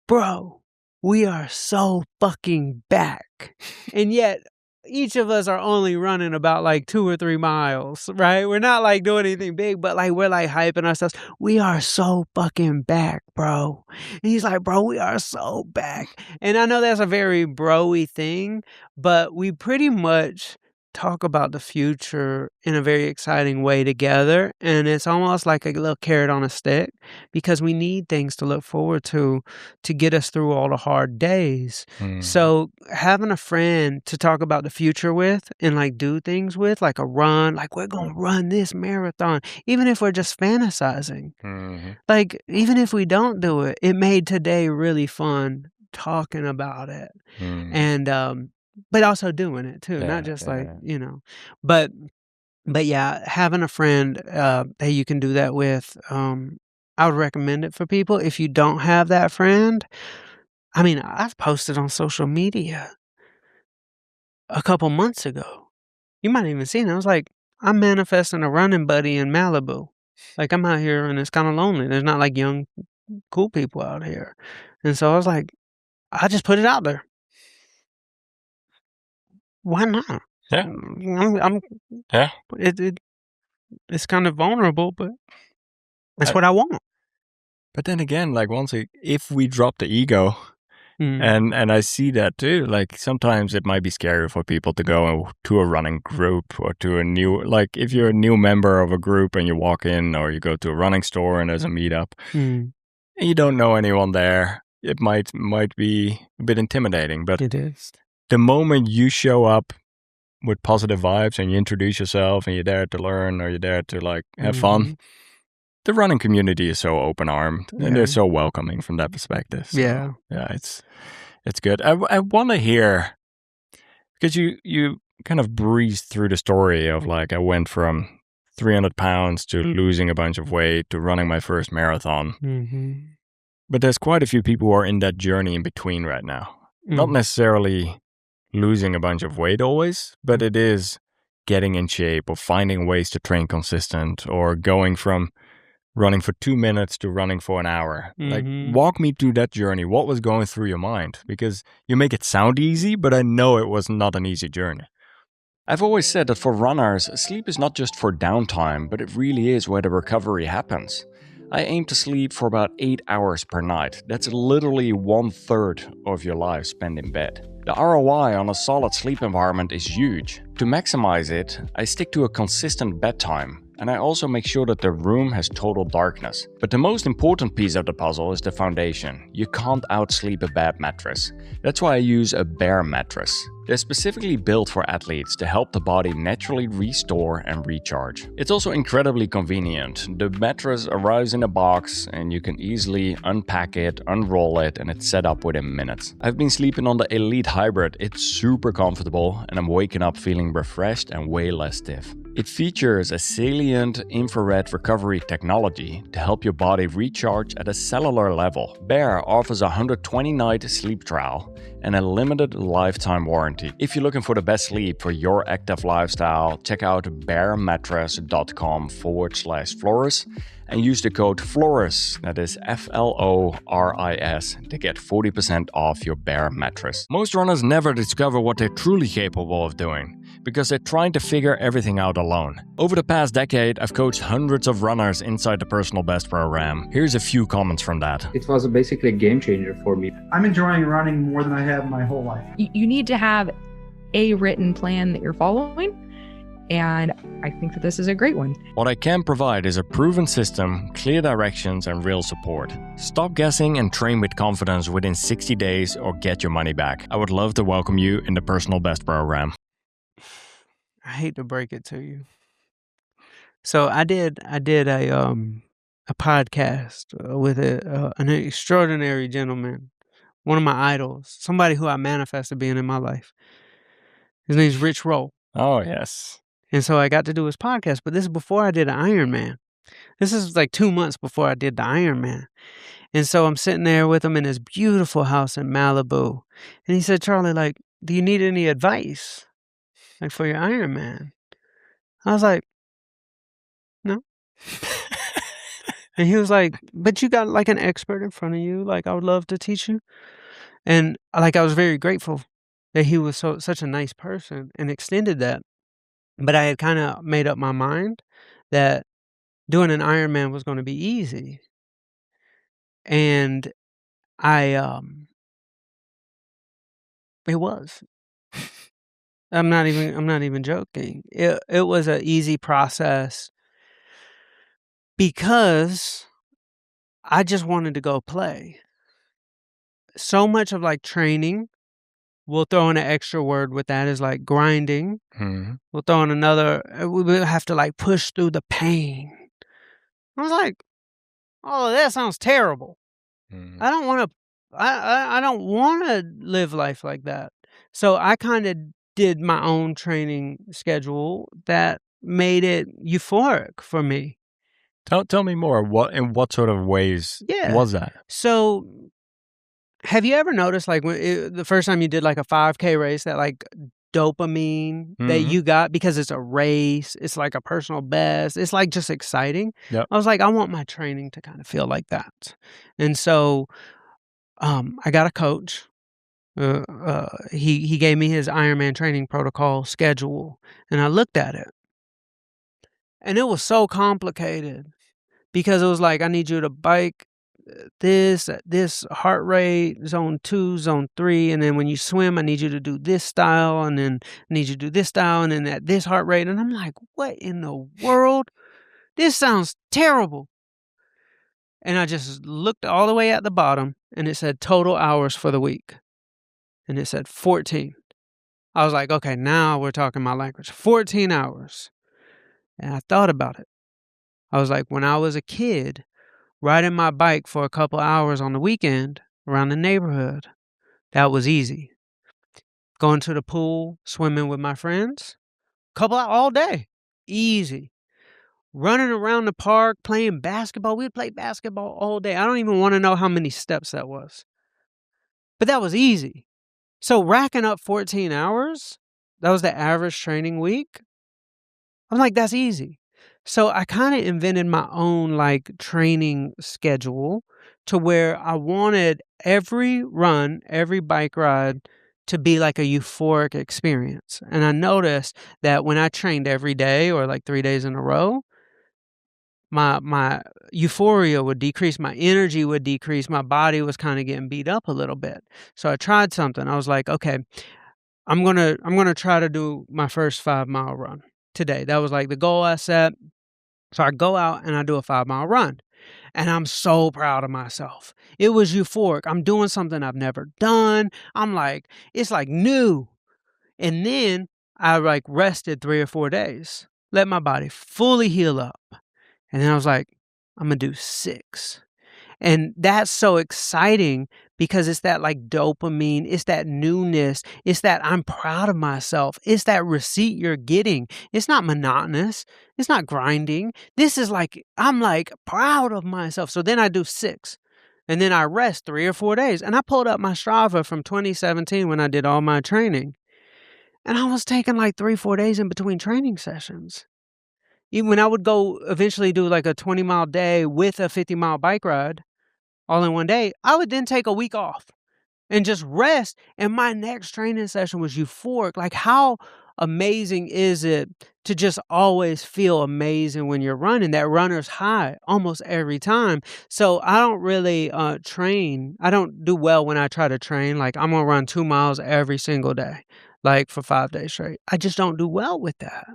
B: bro, we are so fucking back. And yet each of us are only running about like 2 or 3 miles, right? We're not like doing anything big, but like we're like hyping ourselves. We are so fucking back, bro. And he's like, bro, we are so back. And I know that's a very bro-y thing, but we pretty much talk about the future in a very exciting way together. And it's almost like a little carrot on a stick because we need things to look forward to get us through all the hard days. So having a friend to talk about the future with and like do things with, like a run, like we're going to run this marathon, even if we're just fantasizing, like even if we don't do it, it made today really fun talking about it. And, but also doing it too, not just like, you know, but yeah, having a friend that you can do that with, I would recommend it for people. If you don't have that friend, I mean, I've posted on social media a couple months ago. You might have even seen it. I was like, I'm manifesting a running buddy in Malibu. Like I'm out here and it's kind of lonely. There's not like young, cool people out here. And so I was like, I just put it out there. Why not?
A: Yeah.
B: I'm it's kind of vulnerable, but that's what I want.
A: But then again, like if we drop the ego, and I see that too, like sometimes it might be scary for people to go to a running group or to a new, like if you're a new member of a group and you walk in or you go to a running store and there's a meetup and you don't know anyone there, it might be a bit intimidating. But
B: it is.
A: The moment you show up with positive vibes and you introduce yourself and you're there to learn or you're there to like have fun, the running community is so open-armed and they're so welcoming from that perspective. So, yeah, it's good. I want to hear, because you kind of breezed through the story of like I went from 300 pounds to losing a bunch of weight to running my first marathon. But there's quite a few people who are in that journey in between right now. Not necessarily losing a bunch of weight always, but it is getting in shape or finding ways to train consistent or going from running for 2 minutes to running for an hour. Like, walk me through that journey. What was going through your mind? Because you make it sound easy, but I know it was not an easy journey. I've always said that for runners, sleep is not just for downtime, but it really is where the recovery happens. I aim to sleep for about 8 hours per night. That's literally 1/3 of your life spent in bed. The ROI on a solid sleep environment is huge. To maximize it, I stick to a consistent bedtime, and I also make sure that the room has total darkness. But the most important piece of the puzzle is the foundation. You can't outsleep a bad mattress. That's why I use a Bear mattress. They're specifically built for athletes to help the body naturally restore and recharge. It's also incredibly convenient. The mattress arrives in a box and you can easily unpack it, unroll it, and it's set up within minutes. I've been sleeping on the Elite Hybrid. It's super comfortable and I'm waking up feeling refreshed and way less stiff. It features a salient infrared recovery technology to help your body recharge at a cellular level. Bear offers a 120-night sleep trial and a limited lifetime warranty. If you're looking for the best sleep for your active lifestyle, check out bearmattress.com/Floris and use the code FLORIS, that is FLORIS, to get 40% off your Bear mattress. Most runners never discover what they're truly capable of doing because they're trying to figure everything out alone. Over the past decade, I've coached hundreds of runners inside the Personal Best program. Here's a few comments from that.
E: It was basically a game changer for me.
F: I'm enjoying running more than I have my whole life.
G: You need to have a written plan that you're following, and I think that this is a great one.
A: What I can provide is a proven system, clear directions, and real support. Stop guessing and train with confidence within 60 days or get your money back. I would love to welcome you in the Personal Best program.
B: I hate to break it to you. So I did a podcast with an extraordinary gentleman, one of my idols, somebody who I manifested being in my life. His name's Rich Roll.
A: Oh, yes.
B: And so I got to do his podcast, but this is before I did an Ironman. This is like 2 months before I did the Ironman. And so I'm sitting there with him in his beautiful house in Malibu. And he said, Charlie, like, do you need any advice? Like for your Ironman? I was like, no. And he was like, but you got like an expert in front of you. Like, I would love to teach you. And like, I was very grateful. that he was such a nice person and extended that. But I had kind of made up my mind that doing an Ironman was going to be easy. And it was. I'm not even joking. It was an easy process because I just wanted to go play. So much of like training, we'll throw in an extra word with that, is like grinding.
A: Mm-hmm.
B: We'll throw in another, we will have to like push through the pain. I was like, oh, that sounds terrible.
A: Mm-hmm.
B: I don't want to live life like that. So I kind of did my own training schedule that made it euphoric for me.
A: Tell me more. In what sort of ways was that?
B: So have you ever noticed, like, the first time you did like a 5K race, that like dopamine that you got because it's a race, it's like a personal best, it's like just exciting.
A: Yep.
B: I was like, I want my training to kind of feel like that. And so I got a coach. He gave me his Ironman training protocol schedule, and I looked at it, and it was so complicated because it was like, I need you to bike this at this heart rate, zone 2, zone 3, and then when you swim, I need you to do this style, and then I need you to do this style, and then at this heart rate. And I'm like, what in the world? This sounds terrible. And I just looked all the way at the bottom, and it said total hours for the week. And it said 14. I was like, okay, now we're talking my language. 14 hours. And I thought about it. I was like, when I was a kid, riding my bike for a couple hours on the weekend around the neighborhood, that was easy. Going to the pool, swimming with my friends, couple hours all day, easy. Running around the park, playing basketball. We'd play basketball all day. I don't even want to know how many steps that was. But that was easy. So racking up 14 hours, that was the average training week. I'm like, that's easy. So I kind of invented my own like training schedule to where I wanted every run, every bike ride to be like a euphoric experience. And I noticed that when I trained every day or like 3 days in a row, my euphoria would decrease, my energy would decrease, my body was kind of getting beat up a little bit. So I tried something. I was like, okay, I'm gonna try to do my first 5-mile run today. That was like the goal I set. So I go out and I do a 5-mile run. And I'm so proud of myself. It was euphoric. I'm doing something I've never done. I'm like, it's like new. And then I like rested 3 or 4 days, let my body fully heal up. And then I was like, I'm going to do 6. And that's so exciting because it's that like dopamine, it's that newness, it's that I'm proud of myself, it's that receipt you're getting. It's not monotonous, it's not grinding. This is like, I'm like proud of myself. So then I do 6. And then I rest 3 or 4 days. And I pulled up my Strava from 2017 when I did all my training. And I was taking like 3-4 days in between training sessions. Even when I would go eventually do like a 20-mile day with a 50-mile bike ride all in one day, I would then take a week off and just rest. And my next training session was euphoric. Like, how amazing is it to just always feel amazing when you're running? That runner's high almost every time. So I don't really train. I don't do well when I try to train. Like, I'm going to run 2 miles every single day, like for 5 days straight. I just don't do well with that.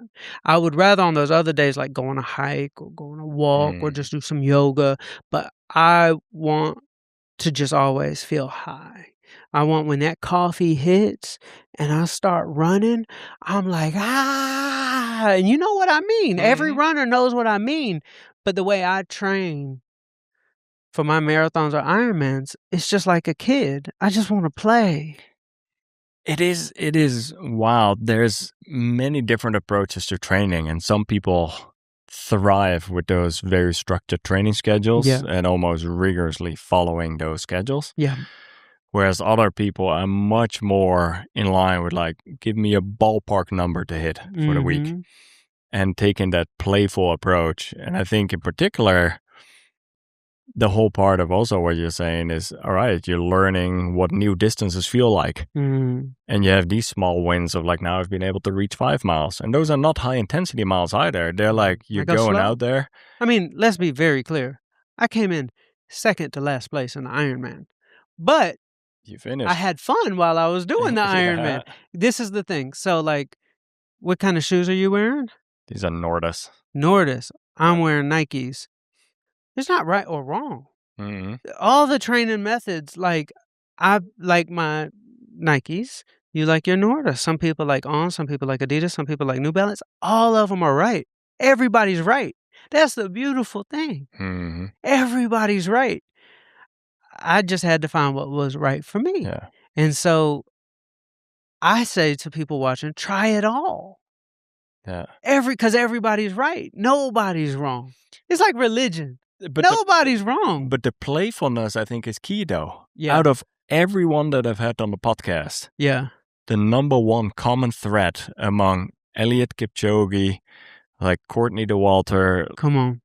B: I would rather on those other days, like go on a hike or go on a walk or just do some yoga. But I want to just always feel high. I want when that coffee hits and I start running, I'm like, and you know what I mean? Every runner knows what I mean. But the way I train for my marathons or Ironmans, it's just like a kid. I just want to play.
A: It is wild. There's many different approaches to training, and some people thrive with those very structured training schedules and almost rigorously following those schedules.
B: Yeah.
A: Whereas other people are much more in line with like, give me a ballpark number to hit for the week, and taking that playful approach. And I think in particular, the whole part of also what you're saying is, all right, you're learning what new distances feel like.
B: Mm.
A: And you have these small wins of like, now I've been able to reach 5 miles. And those are not high intensity miles either. They're like, you're going
B: slow.
A: out there.
B: I mean, let's be very clear. I came in second to last place in the Ironman. But
A: you finished.
B: I had fun while I was doing the Ironman. This is the thing. So, like, what kind of shoes are you wearing?
A: These are Nordis.
B: Nordis. I'm wearing Nikes. It's not right or wrong.
A: Mm-hmm.
B: All the training methods, like, I like my Nikes. You like your Nordis. Some people like On, some people like Adidas, some people like New Balance. All of them are right. Everybody's right. That's the beautiful thing.
A: Mm-hmm.
B: Everybody's right. I just had to find what was right for me.
A: Yeah.
B: And so I say to people watching, try it all.
A: Yeah.
B: Because everybody's right. Nobody's wrong. It's like religion.
A: But
B: nobody's wrong.
A: But the playfulness, I think, is key, though.
B: Yeah.
A: Out of everyone that I've had on the podcast,
B: yeah,
A: the number one common thread among Elliot Kipchoge, like Courtney DeWalter,
B: come on,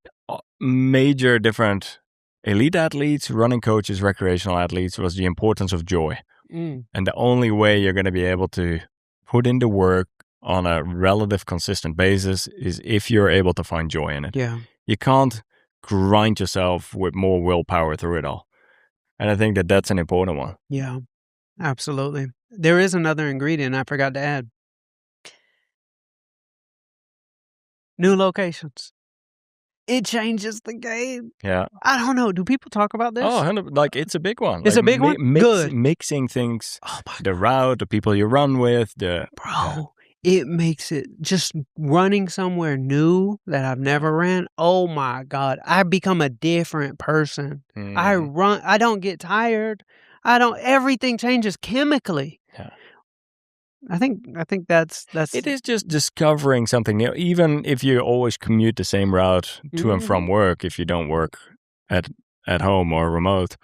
A: major different elite athletes, running coaches, recreational athletes, was the importance of joy. And the only way you're going to be able to put in the work on a relative consistent basis is if you're able to find joy in it.
B: Yeah.
A: You can't grind yourself with more willpower through it all. And I think that that's an important one.
B: Yeah, absolutely. There is another ingredient I forgot to add. New locations. It changes the game.
A: Yeah.
B: I don't know. Do people talk about this?
A: Oh, like it's a big one.
B: It's
A: like,
B: a big one? Good.
A: Mixing things, the route, the people you run with,
B: it makes it just running somewhere new that I've never ran. Oh my God. I become a different person. I don't get tired. Everything changes chemically.
A: Yeah.
B: I think that's
A: it is just discovering something new. Even if you always commute the same route to and from work, if you don't work at home or remote,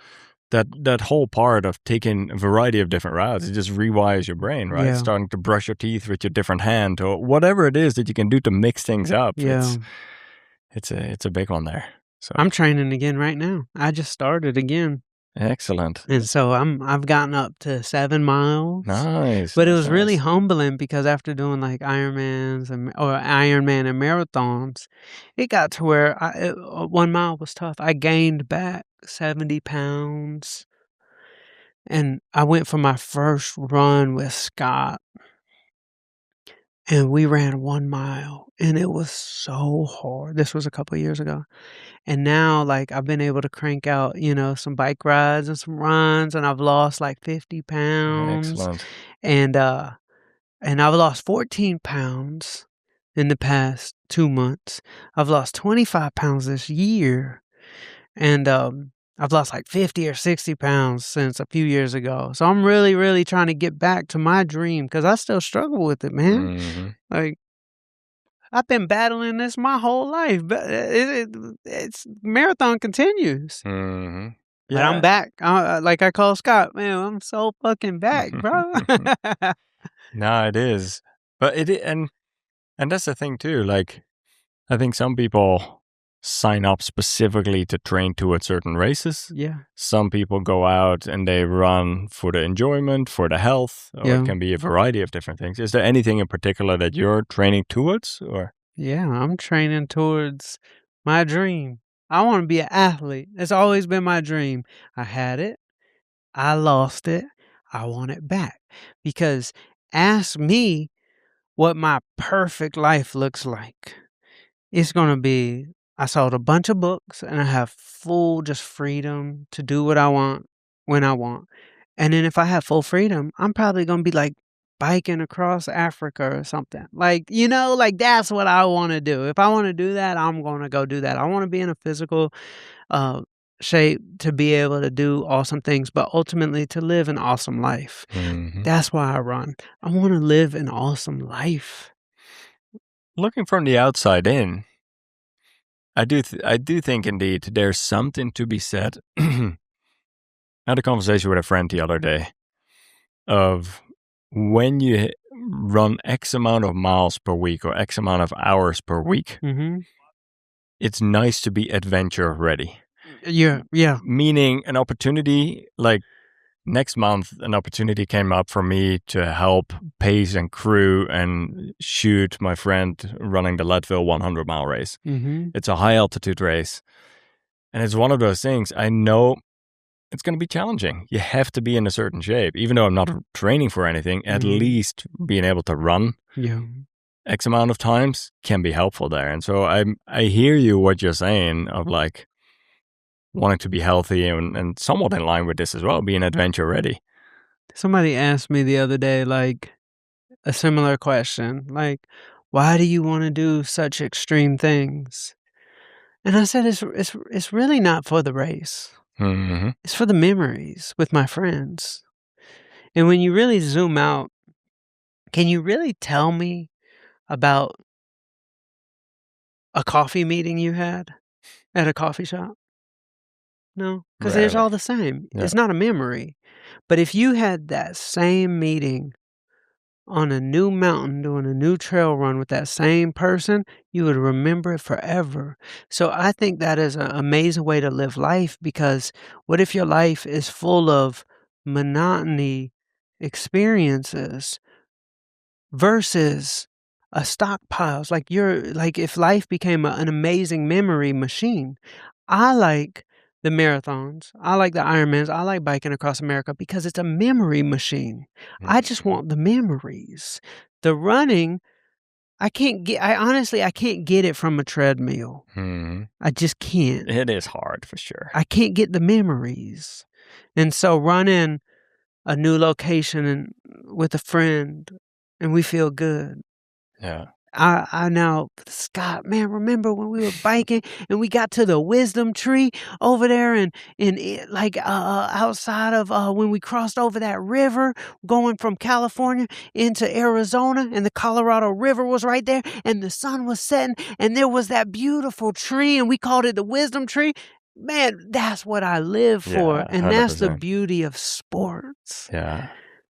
A: that whole part of taking a variety of different routes, it just rewires your brain, right?
B: Yeah.
A: Starting to brush your teeth with your different hand or whatever it is that you can do to mix things up.
B: Yeah.
A: It's a big one there. So
B: I'm training again right now. I just started again.
A: Excellent.
B: And so I've gotten up to 7 miles.
A: Nice.
B: But it was really humbling because after doing like Ironman and marathons, it got to where 1 mile was tough. I gained back 70 pounds. And I went for my first run with Scott. And we ran 1 mile. And it was so hard. This was a couple of years ago. And now, like, I've been able to crank out, some bike rides and some runs, and I've lost like 50 pounds.
A: Excellent.
B: And I've lost 14 pounds in the past 2 months. I've lost 25 pounds this year. And I've lost like 50 or 60 pounds since a few years ago. So I'm really, really trying to get back to my dream because I still struggle with it, man.
A: Mm-hmm.
B: Like, I've been battling this my whole life, but it's marathon continues.
A: Mm-hmm.
B: Yeah. But I'm back. Like I call Scott, man, I'm so fucking back, bro.
A: No, it is. But and that's the thing too. Like, I think some people sign up specifically to train towards certain races.
B: Yeah.
A: Some people go out and they run for the enjoyment, for the health, or it can be a variety of different things. Is there anything in particular that you're training towards, or?
B: Yeah, I'm training towards my dream. I want to be an athlete. It's always been my dream. I had it. I lost it. I want it back. Because ask me what my perfect life looks like. It's going to be, I sold a bunch of books and I have full just freedom to do what I want when I want. And then if I have full freedom, I'm probably going to be like biking across Africa or something. Like, like that's what I want to do. If I want to do that, I'm going to go do that. I want to be in a physical shape to be able to do awesome things, but ultimately to live an awesome life.
A: Mm-hmm.
B: That's why I run. I want to live an awesome life.
A: Looking from the outside in, I do think indeed there's something to be said. I had a conversation with a friend the other day of when you run X amount of miles per week or X amount of hours per week,
B: Mm-hmm.
A: it's nice to be adventure ready.
B: Yeah.
A: Meaning an opportunity, like next month, an opportunity came up for me to help pace and crew and shoot my friend running the Leadville 100-mile race.
B: Mm-hmm.
A: It's a high altitude race. And it's one of those things I know it's going to be challenging. You have to be in a certain shape. Even though I'm not training for anything, at least being able to run X amount of times can be helpful there. And so I hear you what you're saying of like wanting to be healthy and somewhat in line with this as well, being adventure ready.
B: Somebody asked me the other day, like, a similar question, like, why do you want to do such extreme things? And I said, it's really not for the race.
A: Mm-hmm.
B: It's for the memories with my friends. And when you really zoom out, can you really tell me about a coffee meeting you had at a coffee shop? No, because it's all the same.
A: Yeah.
B: It's not a memory. But if you had that same meeting on a new mountain doing a new trail run with that same person, you would remember it forever. So I think that is an amazing way to live life, because what if your life is full of monotony experiences versus a stockpiles? Like if life became an amazing memory machine. I like the marathons. I like the Ironmans. I like biking across America because it's a memory machine. I just want the memories. The running, I honestly can't get it from a treadmill. I just can't.
A: It is hard for sure.
B: I can't get the memories. And so running a new location and with a friend and we feel good.
A: Yeah.
B: I now, Scott, man, remember when we were biking and we got to the wisdom tree over there and outside of when we crossed over that river going from California into Arizona, and the Colorado River was right there and the sun was setting and there was that beautiful tree and we called it the wisdom tree. Man, that's what I live for.
A: Yeah,
B: and that's the
A: 100%.
B: beauty of sports.
A: Yeah.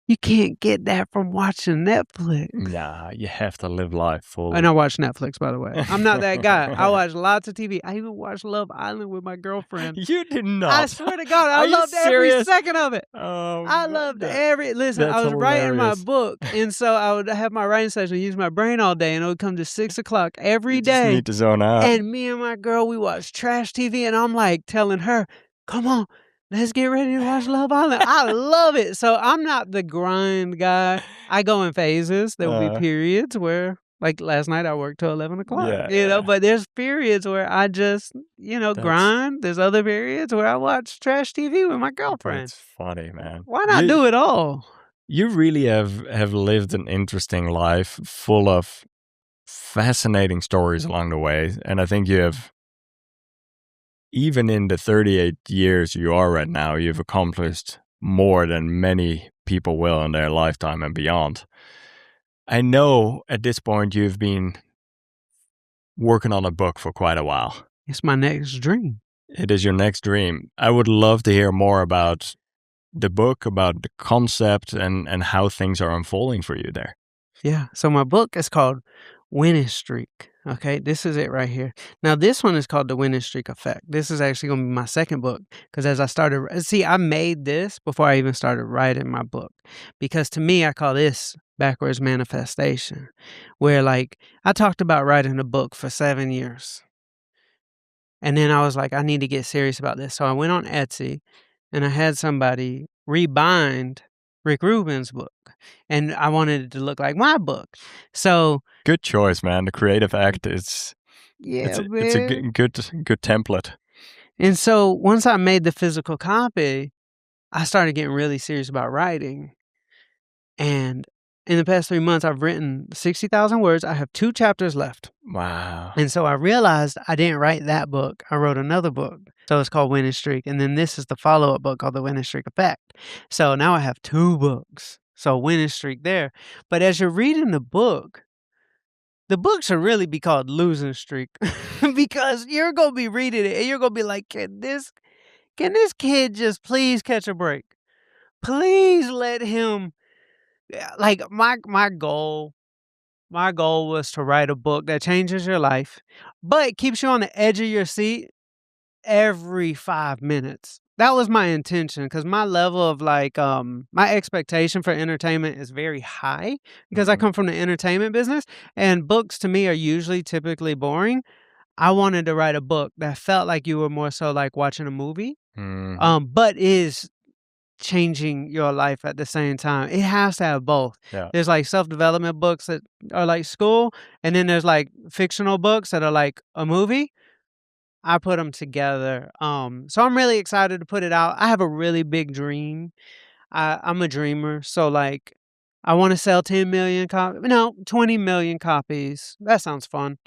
B: You can't get that from watching Netflix.
A: Nah, you have to live life fully.
B: And I watch Netflix, by the way. I'm not that guy. I watch lots of TV. I even watched Love Island with my girlfriend.
A: You did not.
B: I swear to God, I
A: Are you
B: loved every
A: serious?
B: second of it.
A: Oh,
B: I loved every. Listen,
A: that's
B: I was writing my
A: hilarious.
B: book, and so I would have my writing session, use my brain all day, and it would come to 6:00 every
A: You just
B: day.
A: need to zone out.
B: And me and my girl, we watch trash TV, and I'm like telling her, "Come on, let's get ready to watch Love Island." I love it. So I'm not the grind guy. I go in phases. There will be periods where, like last night, I worked till 11:00.
A: Yeah.
B: But there's periods where I just, grind. There's other periods where I watch trash TV with my girlfriend.
A: That's funny, man.
B: Why not do it all?
A: You really have lived an interesting life full of fascinating stories along the way. And I think you have, even in the 38 years you are right now, you've accomplished more than many people will in their lifetime and beyond. I know at this point you've been working on a book for quite a while.
B: It's my next dream.
A: It is your next dream. I would love to hear more about the book, about the concept, and how things are unfolding for you there.
B: Yeah. So my book is called Winning Streak. Okay, this is it right here. Now, this one is called The Winning Streak Effect. This is actually going to be my second book, because as I started, I made this before I even started writing my book, because to me, I call this backwards manifestation, where like I talked about writing a book for 7 years. And then I was like, I need to get serious about this. So I went on Etsy and I had somebody rebind Rick Rubin's book, and I wanted it to look like my book. So
A: good choice, man. The creative act is it's a good template.
B: And so once I made the physical copy, I started getting really serious about writing. And in the past 3 months, I've written 60,000 words. I have 2 chapters left.
A: Wow.
B: And so I realized I didn't write that book. I wrote another book. So it's called Winning Streak. And then this is the follow-up book called The Winning Streak Effect. So now I have 2 books. So Winning Streak there. But as you're reading the book should really be called Losing Streak, because you're going to be reading it and you're going to be like, can this kid just please catch a break? Please let him, like my goal was to write a book that changes your life, but keeps you on the edge of your seat every 5 minutes. That was my intention because my level of like my expectation for entertainment is very high because I come from the entertainment business, and books to me are usually typically boring. I wanted to write a book that felt like you were more so like watching a movie, but is changing your life at the same time. It has to have both.
A: Yeah.
B: There's like self-development books that are like school, and then there's like fictional books that are like a movie. I put them together. So I'm really excited to put it out. I have a really big dream. I'm a dreamer. So like I want to sell 10 million copies. No, 20 million copies. That sounds fun.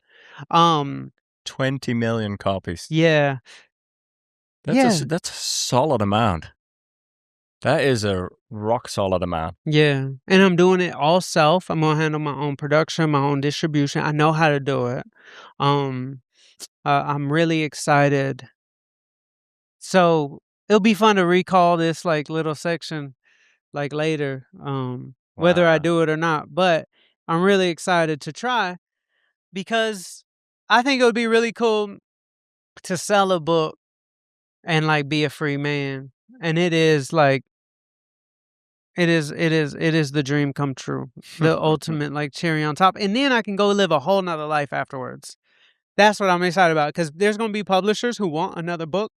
A: 20 million copies.
B: Yeah.
A: That's a solid amount. That is a rock solid amount.
B: Yeah. And I'm doing it all self. I'm going to handle my own production, my own distribution. I know how to do it. I'm really excited. So it'll be fun to recall this like little section like later, whether I do it or not. But I'm really excited to try because I think it would be really cool to sell a book and like be a free man. And it is like it is the dream come true. The ultimate like cherry on top. And then I can go live a whole nother life afterwards. That's what I'm excited about because there's going to be publishers who want another book.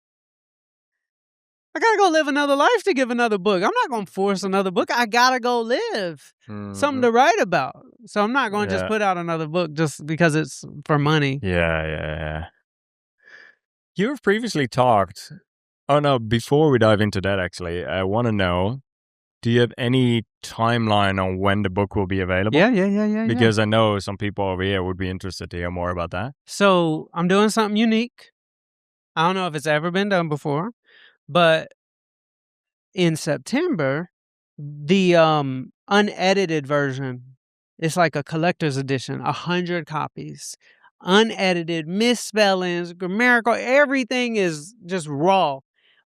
B: I got to go live another life to give another book. I'm not going to force another book. I got to go live something to write about. So I'm not going to just put out another book just because it's for money.
A: Yeah. You've previously talked. Oh, no, before we dive into that, actually, I want to know, do you have any timeline on when the book will be available?
B: Yeah.
A: Because I know some people over here would be interested to hear more about that.
B: So I'm doing something unique. I don't know if it's ever been done before, but in September, the unedited version, it's like a collector's edition, 100 copies. Unedited, misspellings, grammatical, everything is just raw.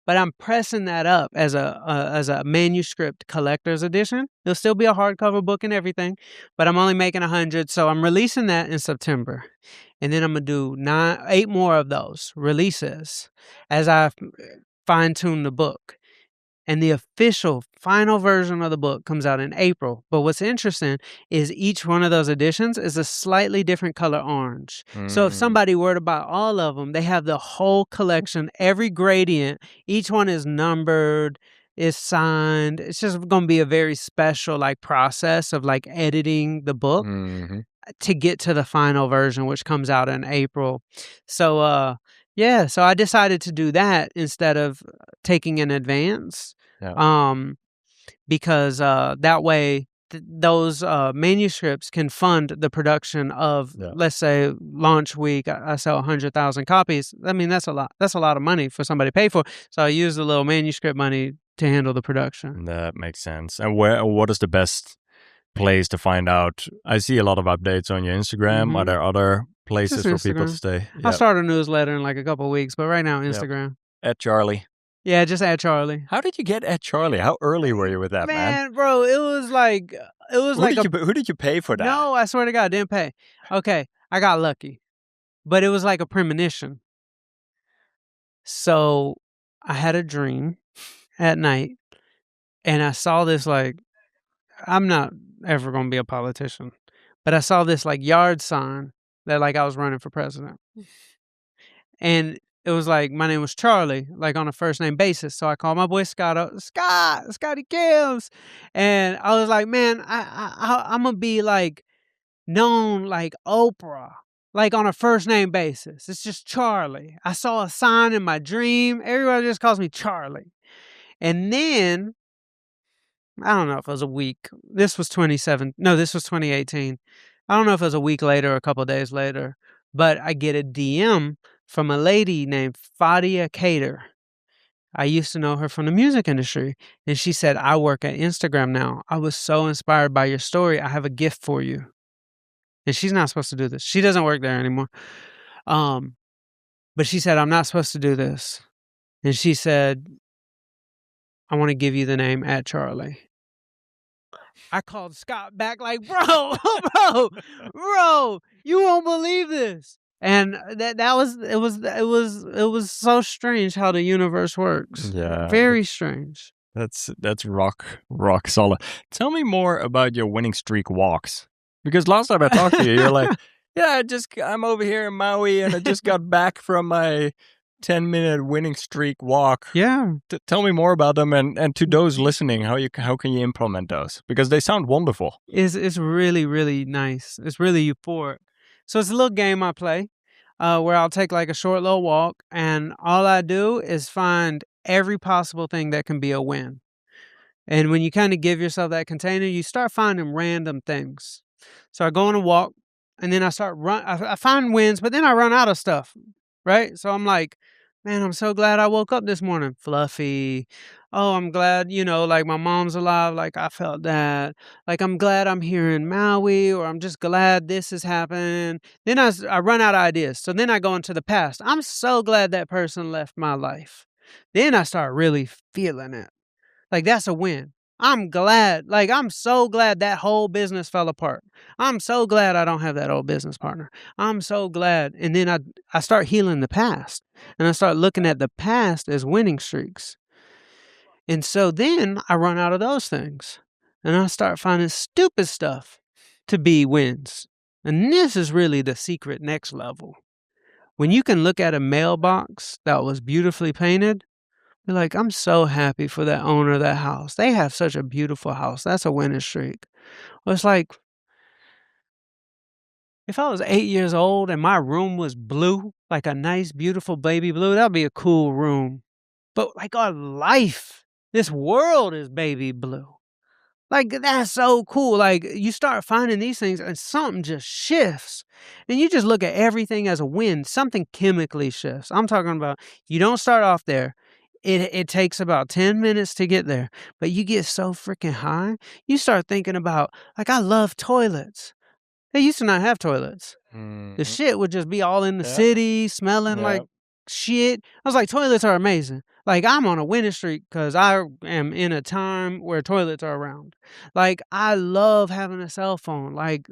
B: But I'm pressing that up as a manuscript collector's edition. There'll still be a hardcover book and everything, but I'm only making 100, so I'm releasing that in September. And then I'm going to do 8 more of those releases as I fine-tune the book. And the official final version of the book comes out in April. But what's interesting is each one of those editions is a slightly different color orange. So if somebody were to buy all of them, they have the whole collection, every gradient. Each one is numbered, is signed. It's just going to be a very special like process of like editing the book to get to the final version, which comes out in April. So, yeah, so I decided to do that instead of taking an advance. Because that way those manuscripts can fund the production of, let's say, launch week. I sell 100,000 copies. I mean, that's a lot. That's a lot of money for somebody to pay for. So I use the little manuscript money to handle the production.
A: That makes sense. And what is the best place to find out? I see a lot of updates on your Instagram. Are there other places for people to stay?
B: I'll start a newsletter in like a couple of weeks, but right now Instagram.
A: At Charlie.
B: Yeah, just at Charlie.
A: How did you get at Charlie? How early were you with that, man?
B: Man, bro, it was like
A: who did you pay for that?
B: No, I swear to God, I didn't pay. Okay, I got lucky, but it was like a premonition. So I had a dream at night, and I saw this like, I'm not ever gonna be a politician, but I saw this like yard sign that like I was running for president, and it was like, my name was Charlie, like on a first name basis. So I called my boy Scotty Kills. And I was like, man, I'm going to be like known like Oprah, like on a first name basis. It's just Charlie. I saw a sign in my dream. Everybody just calls me Charlie. And then, I don't know if it was a week. This was 2018. I don't know if it was a week later or a couple of days later, but I get a DM from a lady named Fadia Cater. I used to know her from the music industry. And she said, I work at Instagram now. I was so inspired by your story. I have a gift for you. And she's not supposed to do this. She doesn't work there anymore. But she said, I'm not supposed to do this. And she said, I want to give you the name at Charlie. I called Scott back like, bro, you won't believe this. And it was so strange how the universe works.
A: Yeah.
B: Very strange.
A: That's rock solid. Tell me more about your winning streak walks. Because last time I talked to you, you're like, yeah, I'm over here in Maui and I just got back from my 10-minute winning streak walk.
B: Yeah.
A: Tell me more about them, and to those listening, how can you implement those? Because they sound wonderful.
B: It's really, really nice. It's really euphoric. So it's a little game I play where I'll take like a short little walk, and all I do is find every possible thing that can be a win. And when you kind of give yourself that container, you start finding random things. So I go on a walk, and then I find wins, but then I run out of stuff, right? So I'm like, man, I'm so glad I woke up this morning. Fluffy. Oh, I'm glad, like my mom's alive. Like I felt that. Like I'm glad I'm here in Maui, or I'm just glad this is happening. Then I run out of ideas. So then I go into the past. I'm so glad that person left my life. Then I start really feeling it. Like that's a win. I'm so glad that whole business fell apart. I'm so glad I don't have that old business partner. I'm so glad. And then I start healing the past. And I start looking at the past as winning streaks. And so then I run out of those things. And I start finding stupid stuff to be wins. And this is really the secret next level. When you can look at a mailbox that was beautifully painted, you're like, I'm so happy for that owner of that house. They have such a beautiful house. That's a winning streak. Well, it's like, if I was 8 years old and my room was blue, like a nice, beautiful baby blue, that'd be a cool room. But like our life, this world is baby blue. Like, that's so cool. Like, you start finding these things and something just shifts. And you just look at everything as a win. Something chemically shifts. I'm talking about, you don't start off there. It takes about 10 minutes to get there, but you get so freaking high, you start thinking about, like, I love toilets. They used to not have toilets. The shit would just be all in the city, smelling like shit. I was like, toilets are amazing. Like, I'm on a winning streak because I am in a time where toilets are around. Like, I love having a cell phone. Like,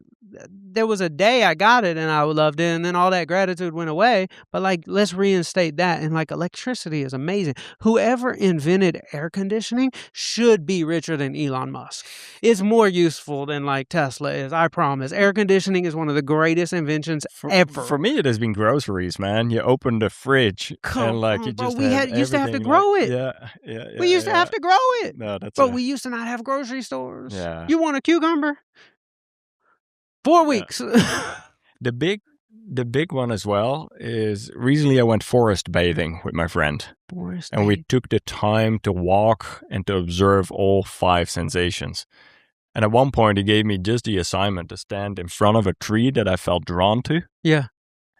B: there was a day I got it and I loved it, and then all that gratitude went away. But, like, let's reinstate that. And, like, electricity is amazing. Whoever invented air conditioning should be richer than Elon Musk. It's more useful than, like, Tesla is, I promise. Air conditioning is one of the greatest inventions ever.
A: For me, it has been groceries, man. You open the fridge and, like, you just
B: used to have to grow it. We used to have to grow it.
A: No, that's
B: But we used to not have grocery stores.
A: Yeah.
B: You want a cucumber? 4 weeks.
A: The big one as well is recently I went forest bathing with my friend. We took the time to walk and to observe all 5 sensations. And at one point, he gave me just the assignment to stand in front of a tree that I felt drawn to.
B: Yeah.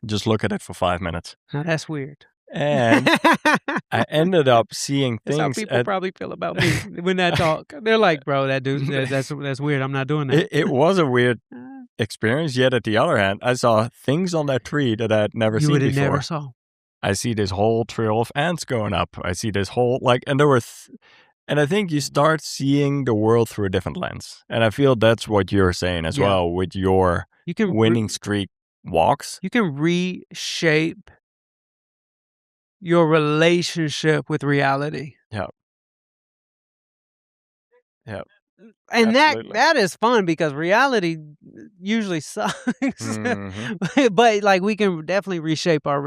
A: Just look at it for 5 minutes.
B: Now that's weird.
A: And I ended up seeing things.
B: That's how people probably feel about me when I talk. They're like, bro, that dude, that's weird. I'm not doing that.
A: It was a weird experience. Yet at the other hand, I saw things on that tree that I had never seen before.
B: Never saw.
A: I see this whole trail of ants going up. I see this whole, and there were, and I think you start seeing the world through a different lens. And I feel that's what you're saying as well with your winning streak walks.
B: You can reshape your relationship with reality.
A: Yeah.
B: And
A: absolutely.
B: that is fun because reality usually sucks.
A: Mm-hmm.
B: But like we can definitely reshape our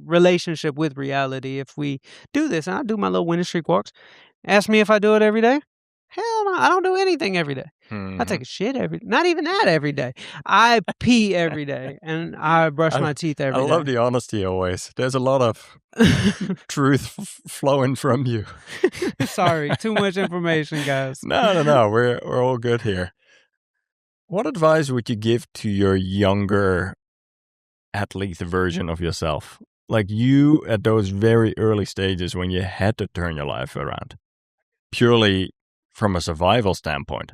B: relationship with reality if we do this. And I do my little winning streak walks. Ask me if I do it every day. Hell no, I don't do anything every day. I take a shit not even that every day. I pee every day and I brush my teeth every day.
A: I love the honesty always. There's a lot of truth flowing from you.
B: Sorry, too much information, guys.
A: No. We're all good here. What advice would you give to your younger athlete version of yourself? Like you at those very early stages when you had to turn your life around. Purely from a survival standpoint.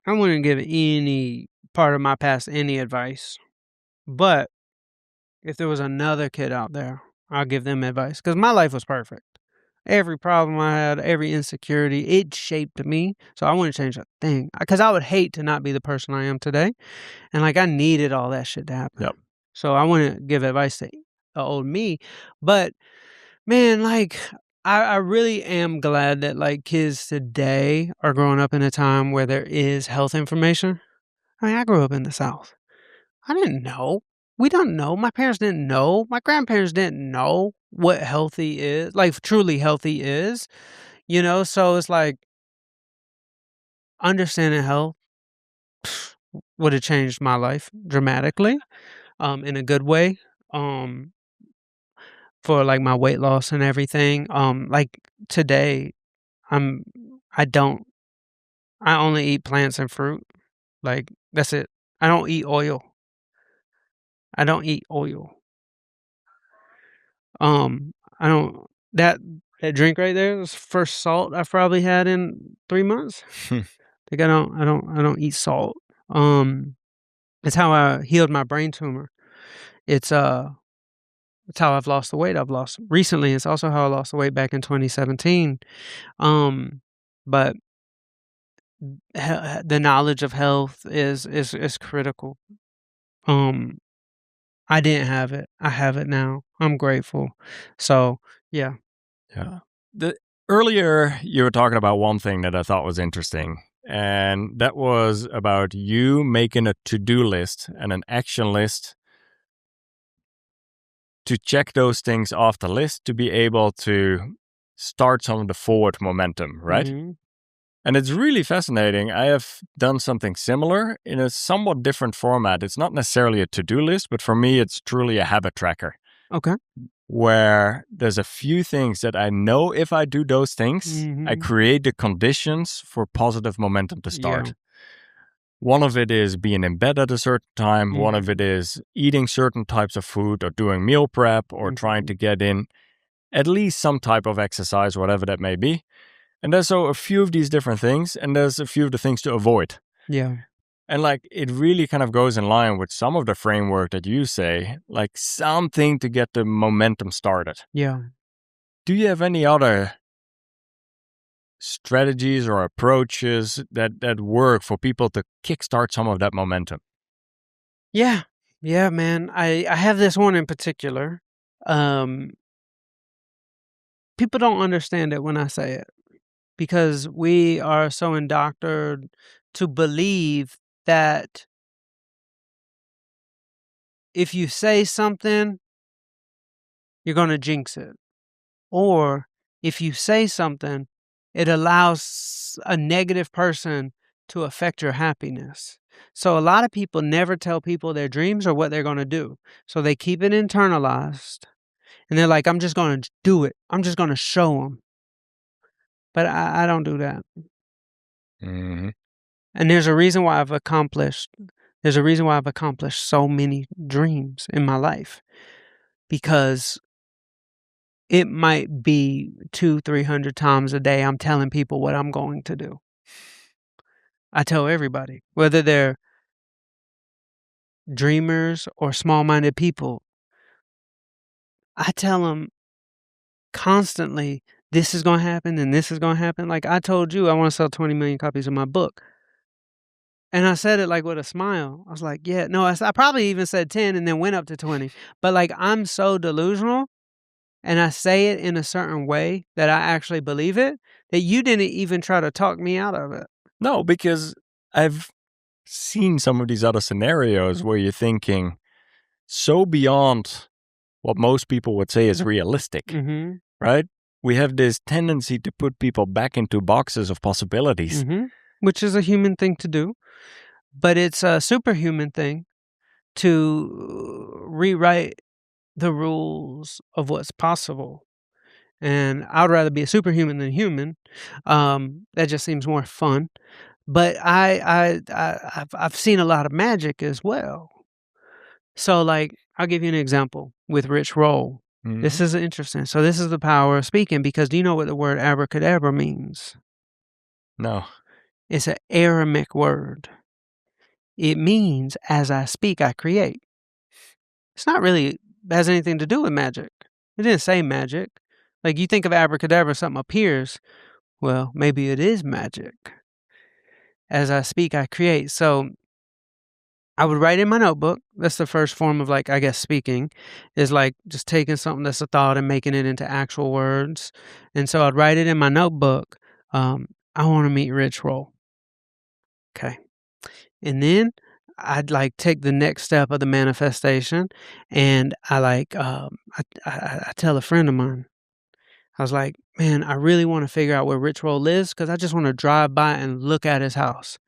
B: I wouldn't give any part of my past any advice. But if there was another kid out there, I'll give them advice. Because my life was perfect. Every problem I had, every insecurity, it shaped me. So I wouldn't change a thing. Because I would hate to not be the person I am today. And like I needed all that shit to happen.
A: Yep.
B: So I wouldn't give advice to old me. But man, like I really am glad that like kids today are growing up in a time where there is health information. I mean, I grew up in the South. I didn't know. We don't know. My parents didn't know. My grandparents didn't know what healthy is, like truly healthy is, So it's like understanding health would have changed my life dramatically, in a good way, for like my weight loss and everything. Like today, I'm, I don't, I only eat plants and fruit. Like that's it. I don't eat oil. I don't eat oil. I don't that drink right there was first salt I've probably had in 3 months. Like I don't eat salt. It's how I healed my brain tumor. It's it's how I've lost the weight I've lost recently. It's also how I lost the weight back in 2017. But the knowledge of health is critical. I didn't have it. I have it now. I'm grateful. So, yeah.
A: Yeah. Earlier, you were talking about one thing that I thought was interesting, and that was about you making a to-do list and an action list to check those things off the list to be able to start some of the forward momentum, right?
B: Mm-hmm.
A: And it's really fascinating. I have done something similar in a somewhat different format. It's not necessarily a to-do list, but for me, it's truly a habit tracker.
B: Okay.
A: Where there's a few things that I know if I do those things, I create the conditions for positive momentum to start.
B: Yeah.
A: One of it is being in bed at a certain time. One of it is eating certain types of food or doing meal prep or trying to get in at least some type of exercise, whatever that may be. And there's so a few of these different things, and there's a few of the things to avoid.
B: Yeah.
A: And like it really kind of goes in line with some of the framework that you say, like something to get the momentum started.
B: Yeah.
A: Do you have any other strategies or approaches that work for people to kickstart some of that momentum?
B: Yeah. Yeah, man. I have this one in particular. People don't understand it when I say it because we are so indoctrinated to believe that if you say something, you're going to jinx it. Or if you say something, it allows a negative person to affect your happiness. So a lot of people never tell people their dreams or what they're going to do. So they keep it internalized. And they're like, I'm just going to do it. I'm just going to show them. But I don't do that.
A: Mm-hmm.
B: And there's a reason why I've accomplished so many dreams in my life. Because it might be 200-300 times a day I'm telling people what I'm going to do. I tell everybody, whether they're dreamers or small-minded people, I tell them constantly, this is going to happen and this is going to happen. Like I told you, I want to sell 20 million copies of my book. And I said it like with a smile. I was like, yeah, no, I probably even said 10 and then went up to 20. But like I'm so delusional and I say it in a certain way that I actually believe it, that you didn't even try to talk me out of it.
A: No, because I've seen some of these other scenarios where you're thinking so beyond what most people would say is realistic, right? We have this tendency to put people back into boxes of possibilities.
B: Which is a human thing to do, but it's a superhuman thing to rewrite the rules of what's possible. And I'd rather be a superhuman than human. That just seems more fun. But I've seen a lot of magic as well. So, like, I'll give you an example with Rich Roll. This is interesting. So, this is the power of speaking, because do you know what the word abracadabra means?
A: No.
B: It's an Aramaic word. It means, as I speak, I create. It's not really has anything to do with magic. It didn't say magic. Like, you think of abracadabra, something appears. Well, maybe it is magic. As I speak, I create. So I would write in my notebook. That's the first form of, like, I guess, speaking, is like just taking something that's a thought and making it into actual words. And so I'd write it in my notebook. I want to meet Rich Roll. Okay. And then I'd like take the next step of the manifestation, and I tell a friend of mine, I was like, man, I really want to figure out where Rich Roll lives because I just want to drive by and look at his house.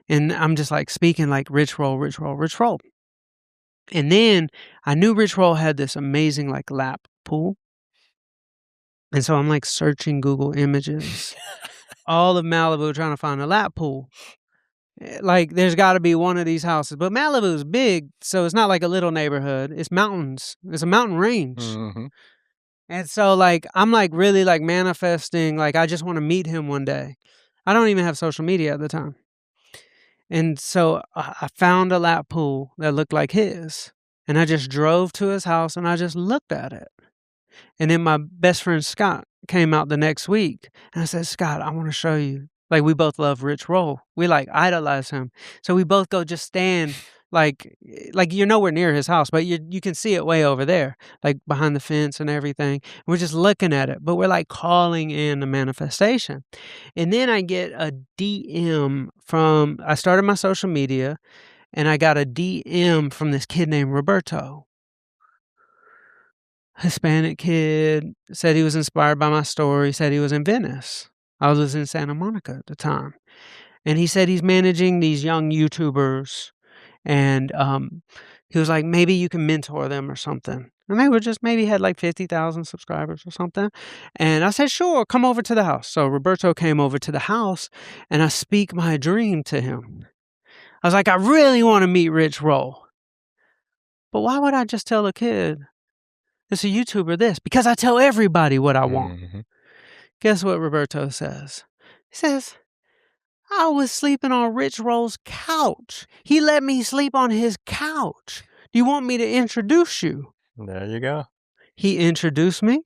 B: And I'm just like speaking like Rich Roll, Rich Roll, Rich Roll. And then I knew Rich Roll had this amazing like lap pool. And so I'm like searching Google Images, all of Malibu trying to find a lap pool. Like there's got to be one of these houses. But Malibu's big, so it's not like a little neighborhood. It's mountains. It's a mountain range.
A: Mm-hmm.
B: And so like I'm like really like manifesting, like I just want to meet him one day. I don't even have social media at the time. And so I found a lap pool that looked like his. And I just drove to his house and I just looked at it. And then my best friend Scott came out the next week. And I said, Scott, I want to show you. Like we both love Rich Roll. We like idolize him. So we both go just stand like you're nowhere near his house, but you can see it way over there, like behind the fence and everything. We're just looking at it, but we're like calling in the manifestation. And then I get a DM I started my social media, and I got a DM from this kid named Roberto. Hispanic kid, said he was inspired by my story, said he was in Venice. I was in Santa Monica at the time. And he said he's managing these young YouTubers. And he was like, maybe you can mentor them or something. And they were just maybe had like 50,000 subscribers or something. And I said, sure, come over to the house. So Roberto came over to the house, and I speak my dream to him. I was like, I really want to meet Rich Roll. But why would I just tell a kid, it's a YouTuber this? Because I tell everybody what I want.
A: Mm-hmm.
B: Guess what Roberto says? He says, I was sleeping on Rich Roll's couch. He let me sleep on his couch. Do you want me to introduce you?
A: There you go.
B: He introduced me.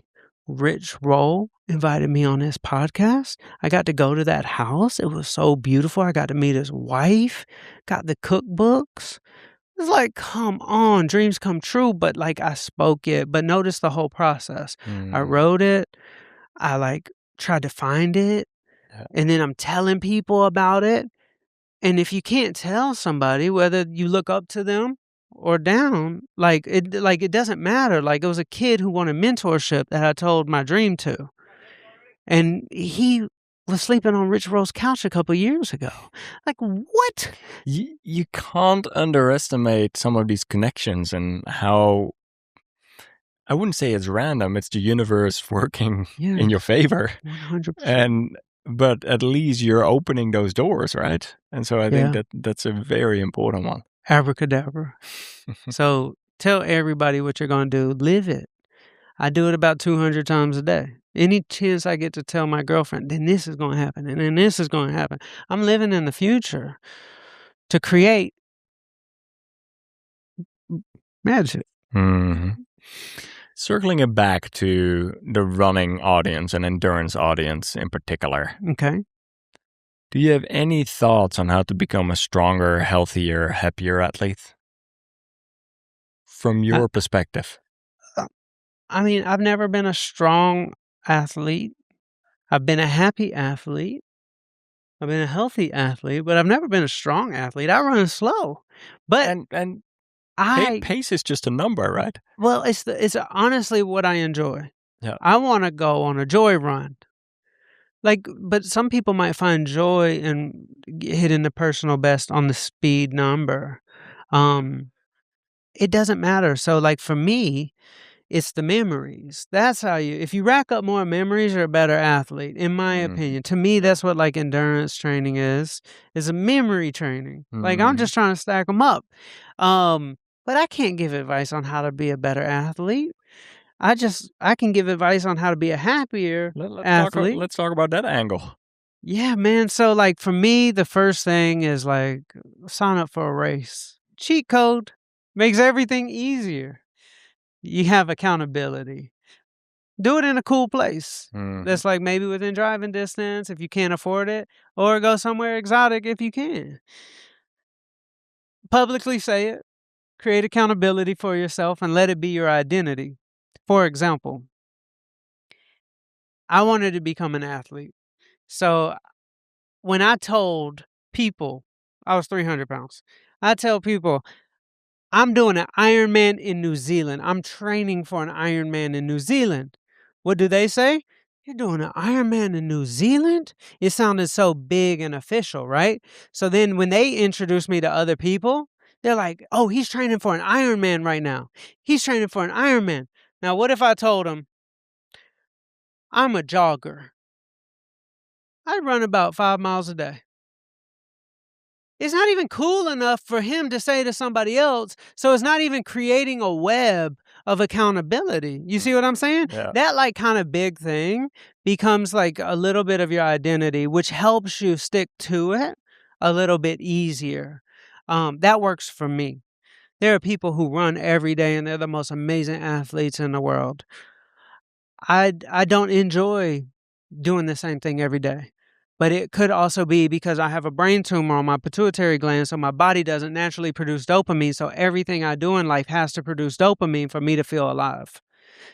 B: Rich Roll invited me on his podcast. I got to go to that house. It was so beautiful. I got to meet his wife, got the cookbooks. It's like, come on, dreams come true. But like I spoke it, but notice the whole process. I wrote it. I like tried to find it. And then I'm telling people about it. And if you can't tell somebody whether you look up to them or down, it doesn't matter. Like it was a kid who wanted mentorship that I told my dream to. And he was sleeping on Rich Roll's couch a couple years ago. Like, what?
A: You can't underestimate some of these connections and how, I wouldn't say it's random, it's the universe working in your favor.
B: 100%.
A: But at least you're opening those doors, right? And so I think that's a very important one.
B: Abracadabra. So tell everybody what you're going to do. Live it. I do it about 200 times a day. Any chance I get to tell my girlfriend, then this is going to happen, and then this is going to happen. I'm living in the future to create magic.
A: Mm-hmm. Circling it back to the running audience and endurance audience in particular.
B: Okay.
A: Do you have any thoughts on how to become a stronger, healthier, happier athlete? From your perspective.
B: I mean, I've never been a strong athlete. I've been a happy athlete. I've been a healthy athlete, but I've never been a strong athlete. I run slow. But
A: And
B: I
A: pace is just a number, right?
B: Well, it's honestly what I enjoy.
A: Yeah.
B: I want to go on a joy run. Like, but some people might find joy in hitting the personal best on the speed number. It doesn't matter. So, like for me, it's the memories. That's how if you rack up more memories, you're a better athlete, in my opinion. To me, that's what like endurance training is a memory training. Like I'm just trying to stack them up. But I can't give advice on how to be a better athlete. I can give advice on how to be a happier athlete.
A: Let's talk about that angle.
B: Yeah, man. So like for me, the first thing is like sign up for a race. Cheat code makes everything easier. You have accountability. Do it in a cool place. That's like maybe within driving distance if you can't afford it, or go somewhere exotic if you can. publicly say it, create accountability for yourself, and let it be your identity. For example, I wanted to become an athlete. So when I told people, I was 300 pounds, I tell people, I'm doing an Ironman in New Zealand. I'm training for an Ironman in New Zealand. What do they say? You're doing an Ironman in New Zealand? It sounded so big and official, right? So then when they introduce me to other people, they're like, oh, he's training for an Ironman right now. He's training for an Ironman. Now, what if I told them, I'm a jogger. I run about 5 miles a day. It's not even cool enough for him to say to somebody else, so it's not even creating a web of accountability. You see what I'm saying?
A: Yeah.
B: That like kind of big thing becomes like a little bit of your identity, which helps you stick to it a little bit easier. That works for me. There are people who run every day and they're the most amazing athletes in the world. I don't enjoy doing the same thing every day. But it could also be because I have a brain tumor on my pituitary gland, so my body doesn't naturally produce dopamine, so everything I do in life has to produce dopamine for me to feel alive.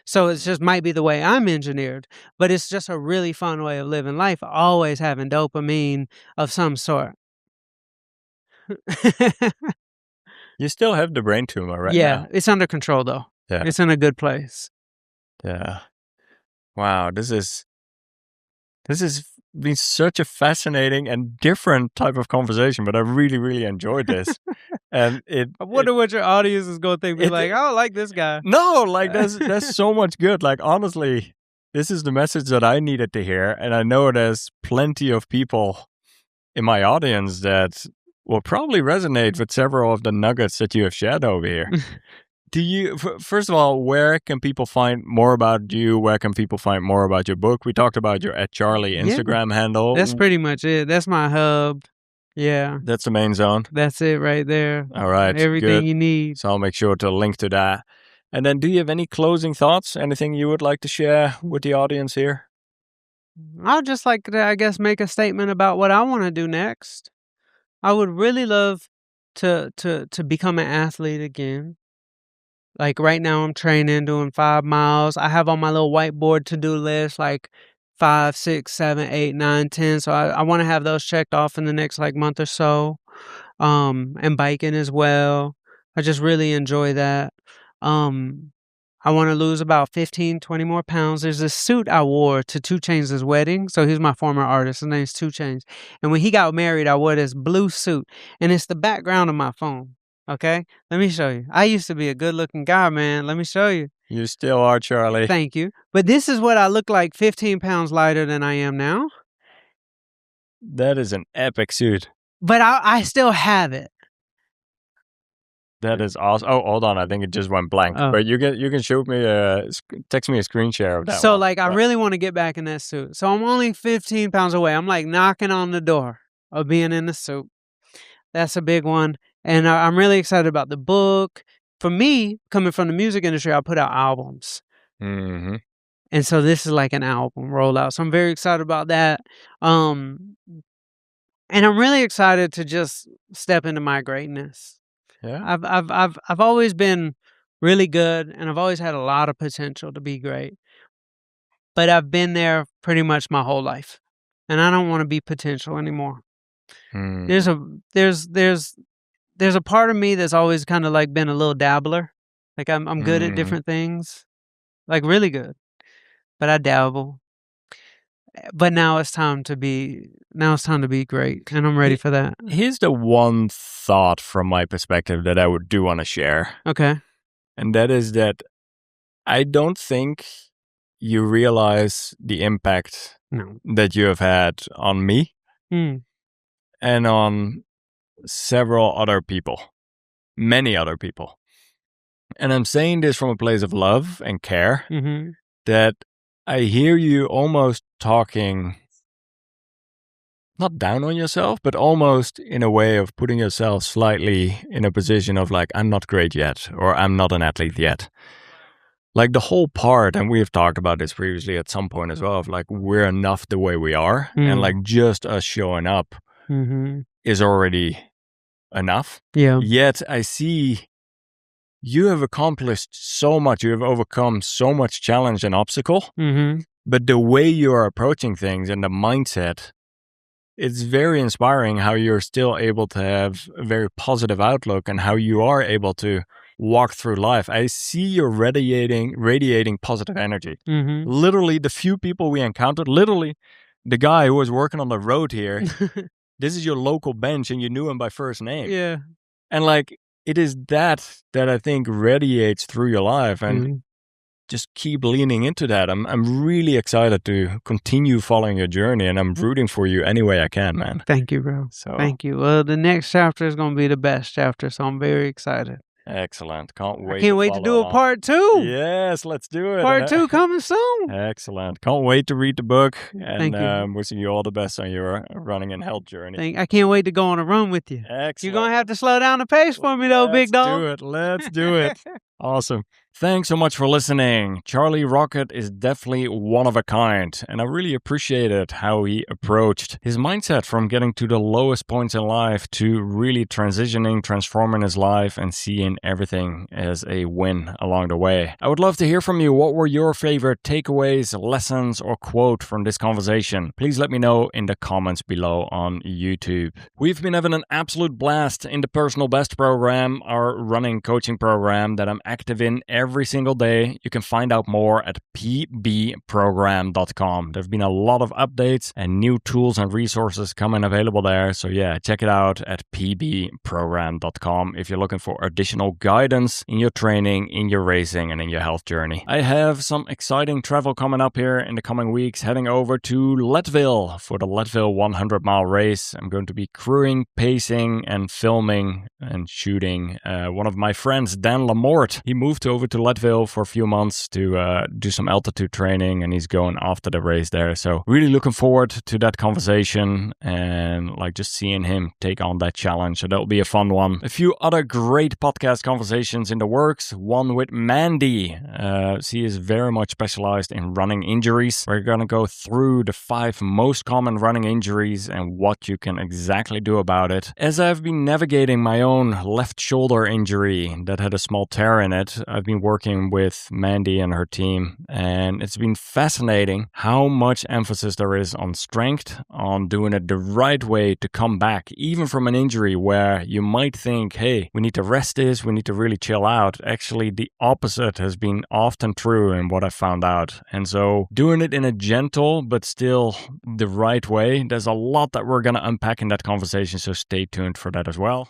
B: So it just might be the way I'm engineered, but it's just a really fun way of living life, always having dopamine of some sort.
A: You still have the brain tumor right
B: Yeah,
A: now.
B: it's under control though.
A: Yeah.
B: It's in a good place.
A: Yeah. Wow, this has been such a fascinating and different type of conversation, but I really, really enjoyed this. And
B: I wonder what your audience is going to think. Be like, I don't like this guy.
A: No, like that's so much good. Like honestly, this is the message that I needed to hear, and I know there's plenty of people in my audience that will probably resonate with several of the nuggets that you have shared over here. Do you, first of all, where can people find more about you? Where can people find more about your book? We talked about your @Charlie Instagram handle.
B: That's pretty much it. That's my hub. Yeah.
A: That's the main zone.
B: That's it right there.
A: All right.
B: Everything
A: good.
B: you need.
A: So I'll make sure to link to that. And then do you have any closing thoughts? Anything you would like to share with the audience here?
B: I'd just like to, I guess, make a statement about what I want to do next. I would really love to become an athlete again. Like right now I'm training, doing 5 miles. I have on my little whiteboard to-do list like 5, 6, 7, 8, 9, 10. So I want to have those checked off in the next like month or so. And biking as well. I just really enjoy that. I want to lose about 15, 20 more pounds. There's this suit I wore to 2 Chainz's wedding. So he's my former artist. His name's 2 Chainz. And when he got married, I wore this blue suit. And it's the background of my phone. Okay? Let me show you. I used to be a good-looking guy, man. Let me show you.
A: You still are, Charlie.
B: Thank you. But this is what I look like 15 pounds lighter than I am now.
A: That is an epic suit.
B: But I still have it.
A: That is awesome. Oh, hold on. I think it just went blank.
B: Oh.
A: But you can shoot me text me a screen share of that
B: So
A: one.
B: like I really want to get back in that suit. So I'm only 15 pounds away. I'm like knocking on the door of being in the suit. That's a big one. And I'm really excited about the book. For me, coming from the music industry, I put out albums.
A: Mm-hmm.
B: And so this is like an album rollout. So I'm very excited about that. And I'm really excited to just step into my greatness.
A: Yeah.
B: I've always been really good and I've always had a lot of potential to be great. But I've been there pretty much my whole life. And I don't want to be potential anymore.
A: Mm.
B: There's a part of me that's always kind of like been a little dabbler. Like I'm good at different things. Like really good. But I dabble. But now it's time to be great, and I'm ready for that.
A: Here's the one thought from my perspective that I do want to share.
B: Okay.
A: And that is that I don't think you realize the impact that you have had on me and on several other people, many other people. And I'm saying this from a place of love and care, that I hear you almost talking, not down on yourself, but almost in a way of putting yourself slightly in a position of like, I'm not great yet, or I'm not an athlete yet. Like the whole part, and we have talked about this previously at some point as well, of like, we're enough the way we are. And like just us showing up is already enough.
B: Yeah.
A: Yet I see you have accomplished so much. You have overcome so much challenge and obstacle.
B: Mm-hmm.
A: But the way you are approaching things and the mindset, it's very inspiring how you're still able to have a very positive outlook and how you are able to walk through life. I see you're radiating positive energy.
B: Mm-hmm.
A: Literally, the few people we encountered, literally, the guy who was working on the road here, this is your local bench and you knew him by first name.
B: Yeah.
A: And like, it is that I think radiates through your life, and just keep leaning into that. I'm really excited to continue following your journey, and I'm rooting for you any way I can, man.
B: Thank you, bro.
A: So
B: Thank you. Well, the next chapter is going to be the best chapter, so I'm very excited.
A: Excellent. Can't wait.
B: I can't wait to do a part 2.
A: Yes, let's do it.
B: Part 2 coming soon.
A: Excellent. Can't wait to read the book.
B: Thank you.
A: And wishing you all the best on your running and health journey.
B: I can't wait to go on a run with you.
A: Excellent.
B: You're going to have to slow down the pace for me, though, big dog.
A: Let's do it. Awesome. Thanks so much for listening. Charlie Rocket is definitely one of a kind, and I really appreciated how he approached his mindset from getting to the lowest points in life to really transitioning, transforming his life, and seeing everything as a win along the way. I would love to hear from you. What were your favorite takeaways, lessons, or quote from this conversation? Please let me know in the comments below on YouTube. We've been having an absolute blast in the Personal Best program, our running coaching program that I'm active in every single day. You can find out more at pbprogram.com. There've been a lot of updates and new tools and resources coming available there. So yeah, check it out at pbprogram.com if you're looking for additional guidance in your training, in your racing, and in your health journey. I have some exciting travel coming up here in the coming weeks, heading over to Leadville for the Leadville 100-mile race. I'm going to be crewing, pacing, and filming and shooting. One of my friends, Dan Lamort, he moved over to Leadville for a few months to do some altitude training, and he's going after the race there. So really looking forward to that conversation and like just seeing him take on that challenge. So that'll be a fun one. A few other great podcast conversations in the works. One with Mandy. She is very much specialized in running injuries. We're going to go through the 5 most common running injuries and what you can exactly do about it. As I've been navigating my own left shoulder injury that had a small tear in it, I've been working with Mandy and her team, and it's been fascinating how much emphasis there is on strength, on doing it the right way to come back, even from an injury where you might think, hey, we need to rest this, we need to really chill out. Actually, the opposite has been often true in what I found out. And so doing it in a gentle but still the right way, there's a lot that we're going to unpack in that conversation, so stay tuned for that as well.